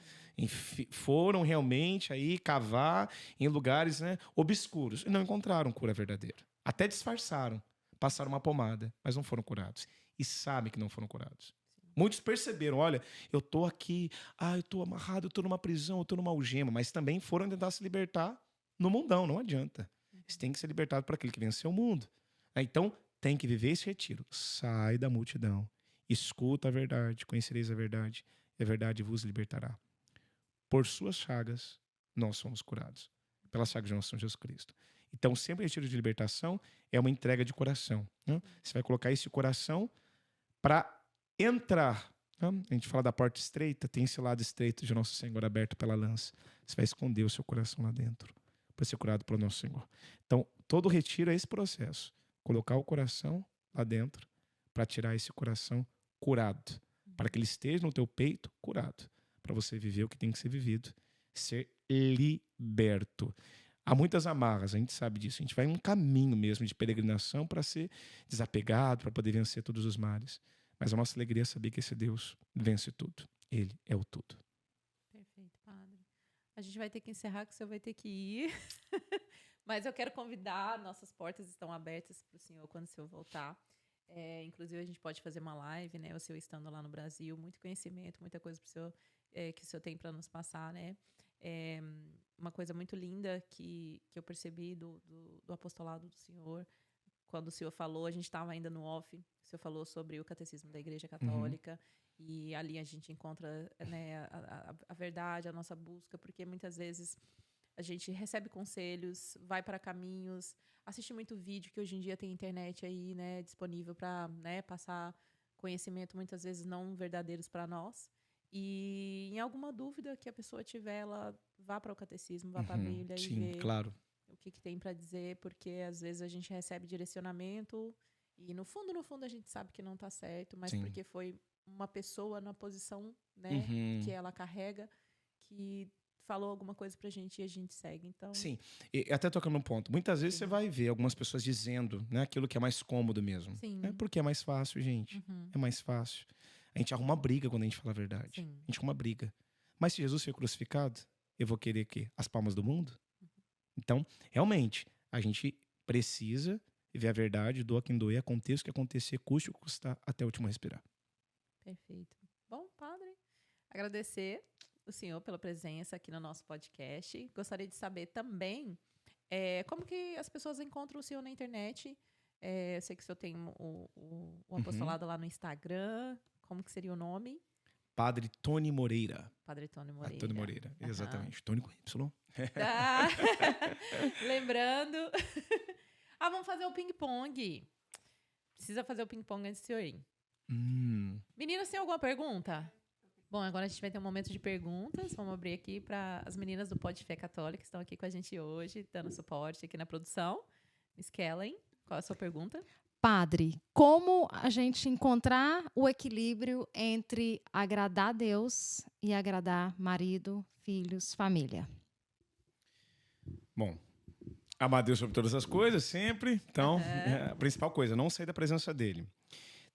Foram realmente aí cavar em lugares, né, obscuros e não encontraram cura verdadeira. Até disfarçaram, passaram uma pomada, mas não foram curados. E sabem que não foram curados. Muitos perceberam, olha, eu estou aqui, eu estou amarrado, eu estou numa prisão, eu estou numa algema, mas também foram tentar se libertar no mundão, não adianta. Eles têm que ser libertados para aquele que venceu o mundo. Então, tem que viver esse retiro. Sai da multidão, escuta a verdade, conhecereis a verdade, e a verdade vos libertará. Por suas chagas, nós somos curados. Pelas chagas de nosso Senhor Jesus Cristo. Então, sempre retiro de libertação é uma entrega de coração. Né? Você vai colocar esse coração para entrar. Né? A gente fala da porta estreita, tem esse lado estreito de nosso Senhor aberto pela lança. Você vai esconder o seu coração lá dentro para ser curado pelo nosso Senhor. Então, todo retiro é esse processo. Colocar o coração lá dentro para tirar esse coração curado. Para que ele esteja no teu peito curado. Para você viver o que tem que ser vivido. Ser liberto. Há muitas amarras, a gente sabe disso. A gente vai em um caminho mesmo de peregrinação para ser desapegado, para poder vencer todos os males. Mas a nossa alegria é saber que esse Deus vence tudo. Ele é o tudo. Perfeito, padre. A gente vai ter que encerrar, que o senhor vai ter que ir. Mas eu quero convidar, nossas portas estão abertas para o senhor quando o senhor voltar. Inclusive, a gente pode fazer uma live, né? O senhor estando lá no Brasil, muito conhecimento, muita coisa pro senhor, que o senhor tem para nos passar, né? Uma coisa muito linda que eu percebi do apostolado do senhor. Quando o senhor falou, a gente estava ainda no off, o senhor falou sobre o catecismo da Igreja Católica. E ali a gente encontra, né, a verdade, a nossa busca, porque muitas vezes a gente recebe conselhos, vai para caminhos, assiste muito vídeo, que hoje em dia tem internet aí, né, disponível para, né, passar conhecimento muitas vezes não verdadeiros para nós. E em alguma dúvida que a pessoa tiver, ela vá para o catecismo, vá para a Bíblia e Sim, vê claro. o que tem para dizer, porque às vezes a gente recebe direcionamento e no fundo a gente sabe que não está certo, mas Sim. porque foi uma pessoa na posição, né, Uhum. que ela carrega, que falou alguma coisa pra gente e a gente segue. Então, Sim, e até tocando num ponto. Muitas vezes Sim. você vai ver algumas pessoas dizendo, né, aquilo que é mais cômodo mesmo. sim. É porque é mais fácil, gente. Uhum. É mais fácil. A gente arruma briga quando a gente fala a verdade. Sim. A gente arruma briga. Mas se Jesus foi crucificado, eu vou querer o quê? As palmas do mundo? Então, realmente, a gente precisa ver a verdade, doa quem doer, aconteça o que acontecer, custe o que custar, até o último respirar. Perfeito. Bom, padre, agradecer o senhor pela presença aqui no nosso podcast. Gostaria de saber também como que as pessoas encontram o senhor na internet. Eu sei que o senhor tem o apostolado lá no Instagram. Como que seria o nome? Padre Tony Moreira. Padre Tony Moreira. Tony Moreira, Aham. exatamente. Tony com Y. Tá. Lembrando. Vamos fazer o ping-pong. Precisa fazer o ping-pong antes do senhor ir. Meninas, tem alguma pergunta? Bom, agora a gente vai ter um momento de perguntas. Vamos abrir aqui para as meninas do Pod Fé Católica que estão aqui com a gente hoje, dando suporte aqui na produção. Miss Kellen, qual é a sua pergunta? Padre, como a gente encontrar o equilíbrio entre agradar a Deus e agradar marido, filhos, família? Bom, amar Deus sobre todas as coisas, sempre. Então, a principal coisa, não sair da presença dele.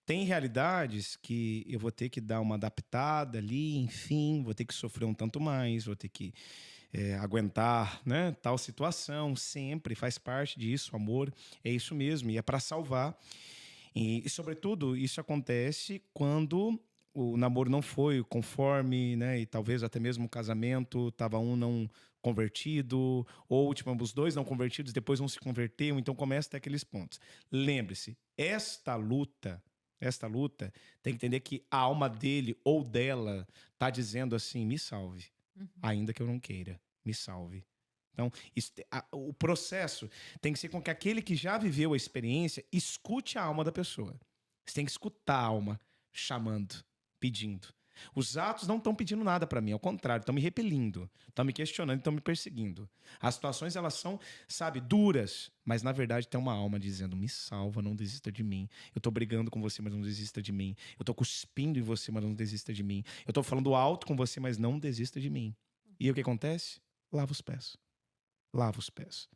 Tem realidades que eu vou ter que dar uma adaptada ali, enfim, vou ter que sofrer um tanto mais, vou ter que aguentar, né, tal situação, sempre faz parte disso, o amor é isso mesmo, e é para salvar. E, sobretudo, isso acontece quando o namoro não foi conforme, né, e talvez até mesmo o casamento, estava um não convertido, ou tipo, os dois não convertidos, depois um se converteu, então começa a ter aqueles pontos. Lembre-se, esta luta tem que entender que a alma dele ou dela está dizendo assim, me salve, ainda que eu não queira, me salve. Então, o processo tem que ser com que aquele que já viveu a experiência escute a alma da pessoa. Você tem que escutar a alma chamando, pedindo. Os atos não estão pedindo nada para mim, ao contrário, estão me repelindo, estão me questionando, estão me perseguindo. As situações, elas são, sabe, duras, mas na verdade tem uma alma dizendo, me salva, não desista de mim. Eu estou brigando com você, mas não desista de mim. Eu estou cuspindo em você, mas não desista de mim. Eu estou falando alto com você, mas não desista de mim. E o que acontece? Lava os pés. Lava os pés.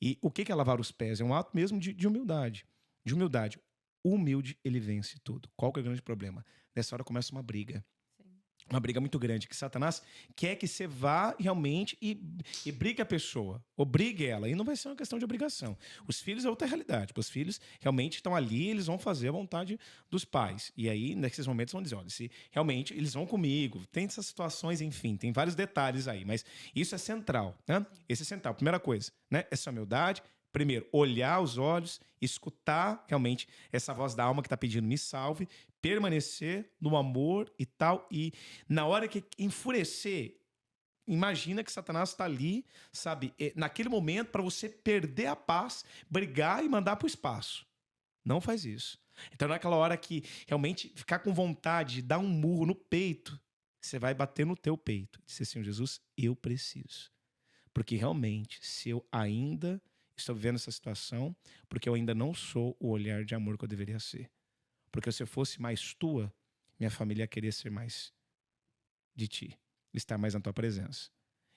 E o que é lavar os pés? É um ato mesmo de humildade. De humildade. O humilde, ele vence tudo. Qual que é o grande problema? Nessa hora começa uma briga. Uma briga muito grande, que Satanás quer que você vá realmente e brigue a pessoa, obrigue ela. E não vai ser uma questão de obrigação. Os filhos é outra realidade. Os filhos realmente estão ali, eles vão fazer a vontade dos pais. E aí, nesses momentos, vão dizer, olha, se realmente eles vão comigo, tem essas situações, enfim, tem vários detalhes aí. Mas isso é central, né? Esse é central. Primeira coisa, né? Essa humildade. Primeiro, olhar os olhos, escutar realmente essa voz da alma que está pedindo me salve, permanecer no amor e tal. E na hora que enfurecer, imagina que Satanás está ali, sabe, naquele momento para você perder a paz, brigar e mandar para o espaço. Não faz isso. Então naquela hora que realmente ficar com vontade de dar um murro no peito, você vai bater no teu peito e dizer assim, Jesus, eu preciso. Porque realmente, se eu ainda estou vivendo essa situação, porque eu ainda não sou o olhar de amor que eu deveria ser. Porque se eu fosse mais tua, minha família ia querer ser mais de ti, estar mais na tua presença.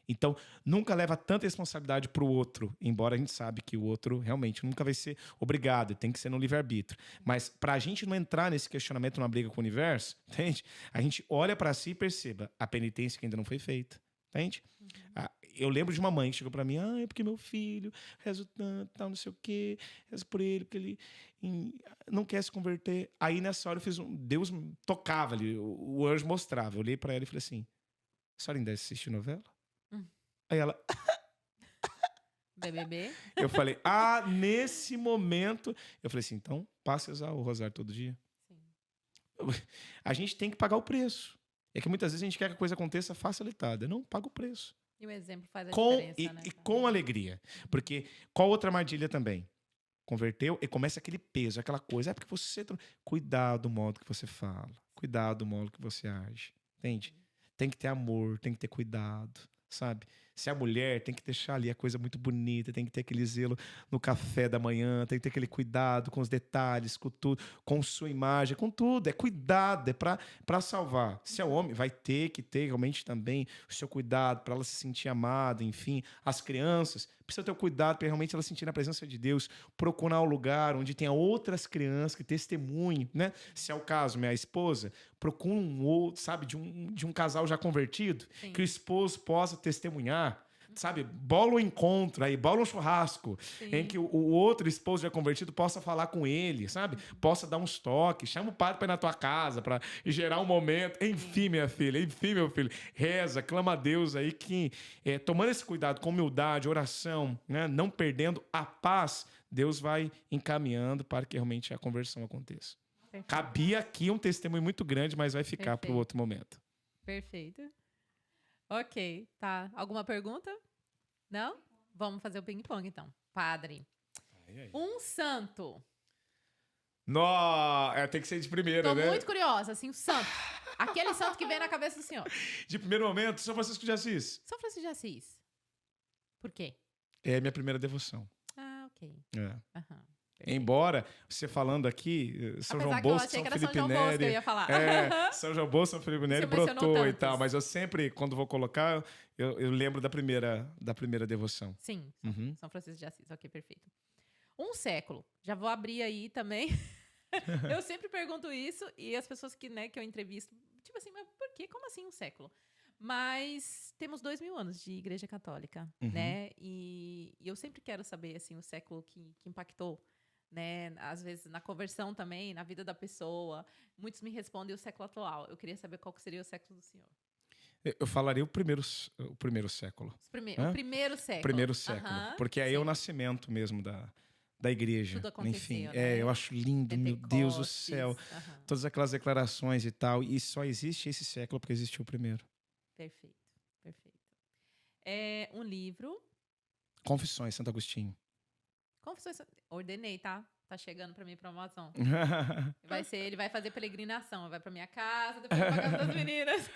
Então, nunca leva tanta responsabilidade para o outro, embora a gente sabe que o outro realmente nunca vai ser obrigado, tem que ser no livre-arbítrio. Mas para a gente não entrar nesse questionamento, numa briga com o universo, entende? A gente olha para si e perceba a penitência que ainda não foi feita, entende? Eu lembro de uma mãe que chegou para mim, é porque meu filho reza tanto, tal, não sei o quê, reza por ele, porque ele não quer se converter. Aí nessa hora eu fiz Deus tocava ali, o anjo mostrava. Eu olhei para ela e falei assim, a senhora ainda assiste novela? Aí ela... BBB? Eu falei, nesse momento... Eu falei assim, então, passe a usar o rosário todo dia. Sim. a gente tem que pagar o preço. É que muitas vezes a gente quer que a coisa aconteça facilitada. Não, paga o preço. E o exemplo faz a Com, diferença, né? e com alegria. Porque qual outra armadilha também? Converteu e começa aquele peso, aquela coisa. É porque você... Cuidado do modo que você fala. Cuidado do modo que você age. Entende? Tem que ter amor, tem que ter cuidado, sabe? Se é mulher, tem que deixar ali a coisa muito bonita, tem que ter aquele zelo no café da manhã, tem que ter aquele cuidado com os detalhes, com tudo, com sua imagem, com tudo. É cuidado, é para salvar. Se é homem, vai ter que ter realmente também o seu cuidado para ela se sentir amada, enfim. As crianças, precisa ter o cuidado para realmente ela sentir a presença de Deus, procurar um lugar onde tenha outras crianças que testemunhem, né? Se é o caso, minha esposa, procura um outro, sabe, de um casal já convertido, Sim. que o esposo possa testemunhar. Sabe, bola um encontro aí, bola um churrasco, Sim. em que o outro esposo já convertido possa falar com ele, sabe? Possa dar uns toques, chama o padre para ir na tua casa, para gerar um momento. Enfim, minha filha, enfim, meu filho, reza, clama a Deus aí que, tomando esse cuidado com humildade, oração, né? Não perdendo a paz, Deus vai encaminhando para que realmente a conversão aconteça. Perfeito. Cabia aqui um testemunho muito grande, mas vai ficar para o Perfeito. outro momento. Perfeito. Ok, tá. Alguma pergunta? Não? Vamos fazer o ping-pong, então. Padre, um santo. Tem que ser de primeira, Tô né? muito curiosa, assim, o santo. Aquele santo que vem na cabeça do senhor. De primeiro momento, São Francisco de Assis. São Francisco de Assis. Por quê? É a minha primeira devoção. Ah, ok. É. Aham. Perfeito. Embora, você falando aqui, São Apesar João que eu Bosco, achei São que era Felipe São João Bosco que eu Neri. ia falar. São João Bosco, São Felipe Neri Você mencionou brotou e tantos. tal. Mas eu sempre, quando vou colocar, eu lembro da primeira devoção. Sim, Uhum. São Francisco de Assis. Ok, perfeito. Um século. Já vou abrir aí também. Eu sempre pergunto isso e as pessoas que eu entrevisto, tipo assim, mas por quê? Como assim um século? Mas temos 2000 anos de Igreja Católica, Uhum. né? E eu sempre quero saber, assim, o século que impactou, né? Às vezes na conversão também, na vida da pessoa. Muitos me respondem o século atual. Eu queria saber qual que seria o século do senhor. Eu falaria o primeiro século. O primeiro século. Primeiro século. Aham, Porque aí é o sim. nascimento mesmo da igreja. Tudo aconteceu, Enfim, né? eu acho lindo, meu Deus do Pentecostes, céu. aham. Todas aquelas declarações e tal. E só existe esse século porque existiu o primeiro. Perfeito, perfeito. Um livro. Confissões, Santo Agostinho. Confissões. Ordenei, tá? Tá chegando pra mim pra Amazon. Ele vai fazer peregrinação. Vai pra minha casa, depois pra casa das meninas.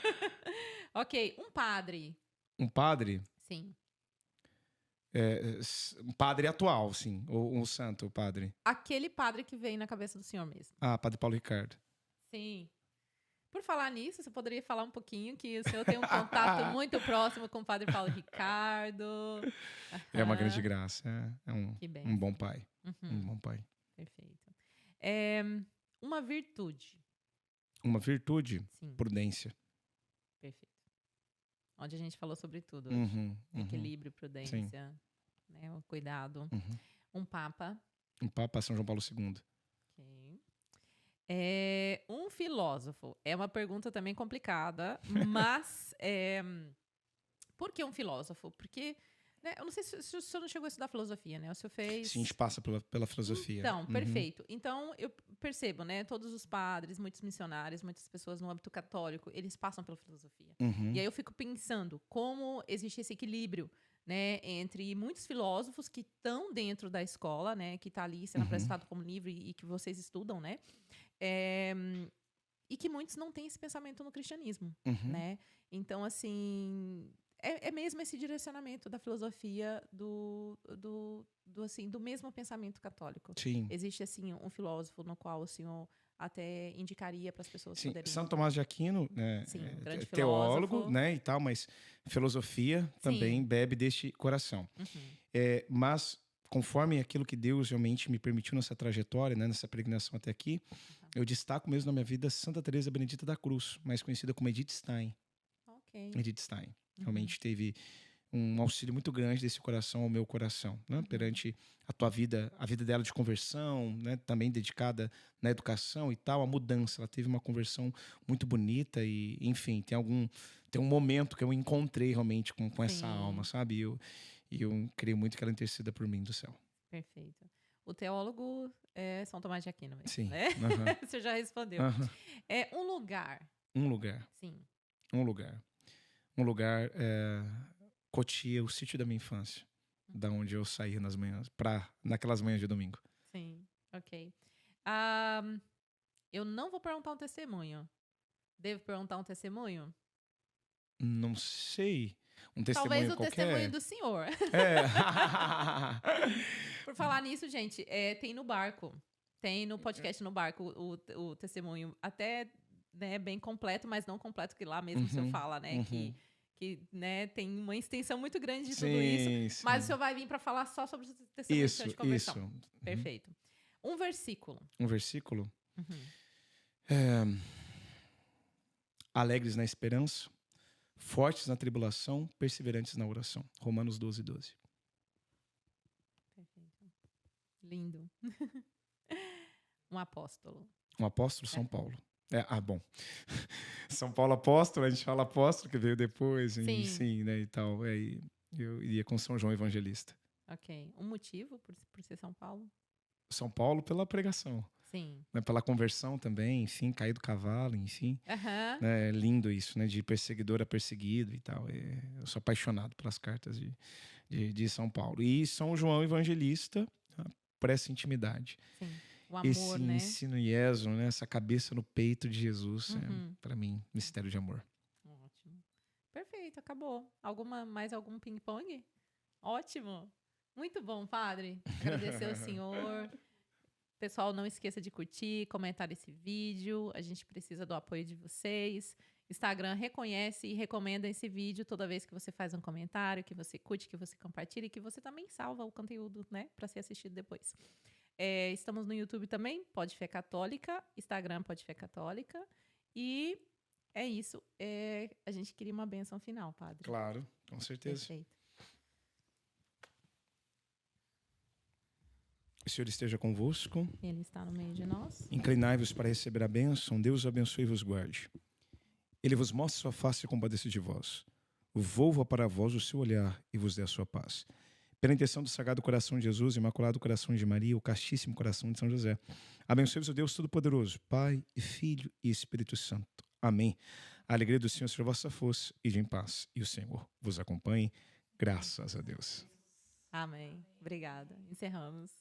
Ok, um padre. Um padre? Sim. Um padre atual, sim. Ou um santo padre. Aquele padre que vem na cabeça do senhor mesmo. Padre Paulo Ricardo. Sim. Por falar nisso, você poderia falar um pouquinho que o senhor tem um contato muito próximo com o padre Paulo Ricardo. É uma Aham. grande graça. Que bem. Um bom pai. Uhum, Um bom pai. perfeito. Uma virtude. Uma virtude, Sim, prudência. perfeito. Onde a gente falou sobre tudo hoje. Uhum. Equilíbrio, prudência, né, o cuidado. Uhum. Um papa. Um Papa São João Paulo II. Ok. Um filósofo. É uma pergunta também complicada, mas por que um filósofo? Porque eu não sei se o senhor não chegou a estudar filosofia, né? O senhor fez... Sim, a gente passa pela filosofia. Então, Uhum. perfeito. Então, eu percebo, né? Todos os padres, muitos missionários, muitas pessoas no âmbito católico, eles passam pela filosofia. Uhum. E aí eu fico pensando como existe esse equilíbrio, né, entre muitos filósofos que estão dentro da escola, né, que está ali sendo Uhum. apresentado como livro e que vocês estudam, né, e que muitos não têm esse pensamento no cristianismo, Uhum. né? Então, assim, é mesmo esse direcionamento da filosofia do mesmo pensamento católico. Sim. Existe, assim, um filósofo no qual o senhor até indicaria para as pessoas Sim, poderem... São Tomás de Aquino, né, Sim, um grande teólogo, filósofo. né, e tal, mas filosofia também bebe deste coração. Uhum. Mas conforme aquilo que Deus realmente me permitiu nessa trajetória, né, nessa peregrinação até aqui, eu destaco mesmo na minha vida Santa Teresa Benedita da Cruz, mais conhecida como Edith Stein. Ok. Edith Stein. Realmente teve um auxílio muito grande desse coração ao meu coração, né? Perante a tua vida, a vida dela de conversão, né? Também dedicada na educação e tal, a mudança. Ela teve uma conversão muito bonita e, enfim, tem um momento que eu encontrei realmente com essa Sim. alma, sabe? E eu creio muito que ela interceda por mim do céu. Perfeito. O teólogo é São Tomás de Aquino. Sim. Né? Aham. Você já respondeu. Aham. É um lugar. Um lugar. Sim. Um lugar. Um lugar, Cotia, o sítio da minha infância. Da onde eu saía naquelas manhãs de domingo. Sim. Ok. Eu não vou perguntar um testemunho. Devo perguntar um testemunho? Não sei. Um testemunho Talvez o qualquer. testemunho do senhor. É. Por falar nisso, gente, tem no barco. Tem no podcast no barco o testemunho. Até né, bem completo, mas não completo que lá mesmo o senhor fala, né? Que né, tem uma extensão muito grande de tudo isso. Sim. Mas o senhor vai vir para falar só sobre o testemunho de conversão. Isso. Perfeito. Um versículo. Um versículo. Alegres na esperança, fortes na tribulação, perseverantes na oração. Romanos 12, 12. Perfeito. Lindo. Um apóstolo. Um apóstolo, São Paulo. Bom. São Paulo apóstolo, a gente fala apóstolo, que veio depois, sim, né, e tal. Eu iria com São João Evangelista. Ok. Um motivo por ser São Paulo? São Paulo pela pregação. Sim. Né, pela conversão também, enfim, cair do cavalo, enfim. É lindo isso, né, de perseguidor a perseguido e tal. Eu sou apaixonado pelas cartas de São Paulo. E São João Evangelista, por essa intimidade. Sim. O amor, esse né? ensino Ieso, né, essa cabeça no peito de Jesus, para mim, mistério de amor. Ótimo. Perfeito, acabou. Mais algum ping-pong? Ótimo. Muito bom, padre. Agradecer ao senhor. Pessoal, não esqueça de curtir, comentar esse vídeo. A gente precisa do apoio de vocês. Instagram reconhece e recomenda esse vídeo toda vez que você faz um comentário, que você curte, que você compartilha e que você também salva o conteúdo, né, para ser assistido depois. Estamos no YouTube também, Pode Fé Católica, Instagram Pode Fé Católica. E é isso. A gente queria uma bênção final, padre. Claro, com certeza. Perfeito. O Senhor esteja convosco. Ele está no meio de nós. Inclinai-vos para receber a bênção. Deus abençoe e vos guarde. Ele vos mostre sua face e compadeça de vós. Volva para vós o seu olhar e vos dê a sua paz. Pela intenção do Sagrado Coração de Jesus, Imaculado Coração de Maria, o Castíssimo Coração de São José, abençoe-vos o Deus Todo-Poderoso, Pai, e Filho e Espírito Santo. Amém. A alegria do Senhor seja vossa força e de em paz. E o Senhor vos acompanhe. Graças a Deus. Amém. Obrigada. Encerramos.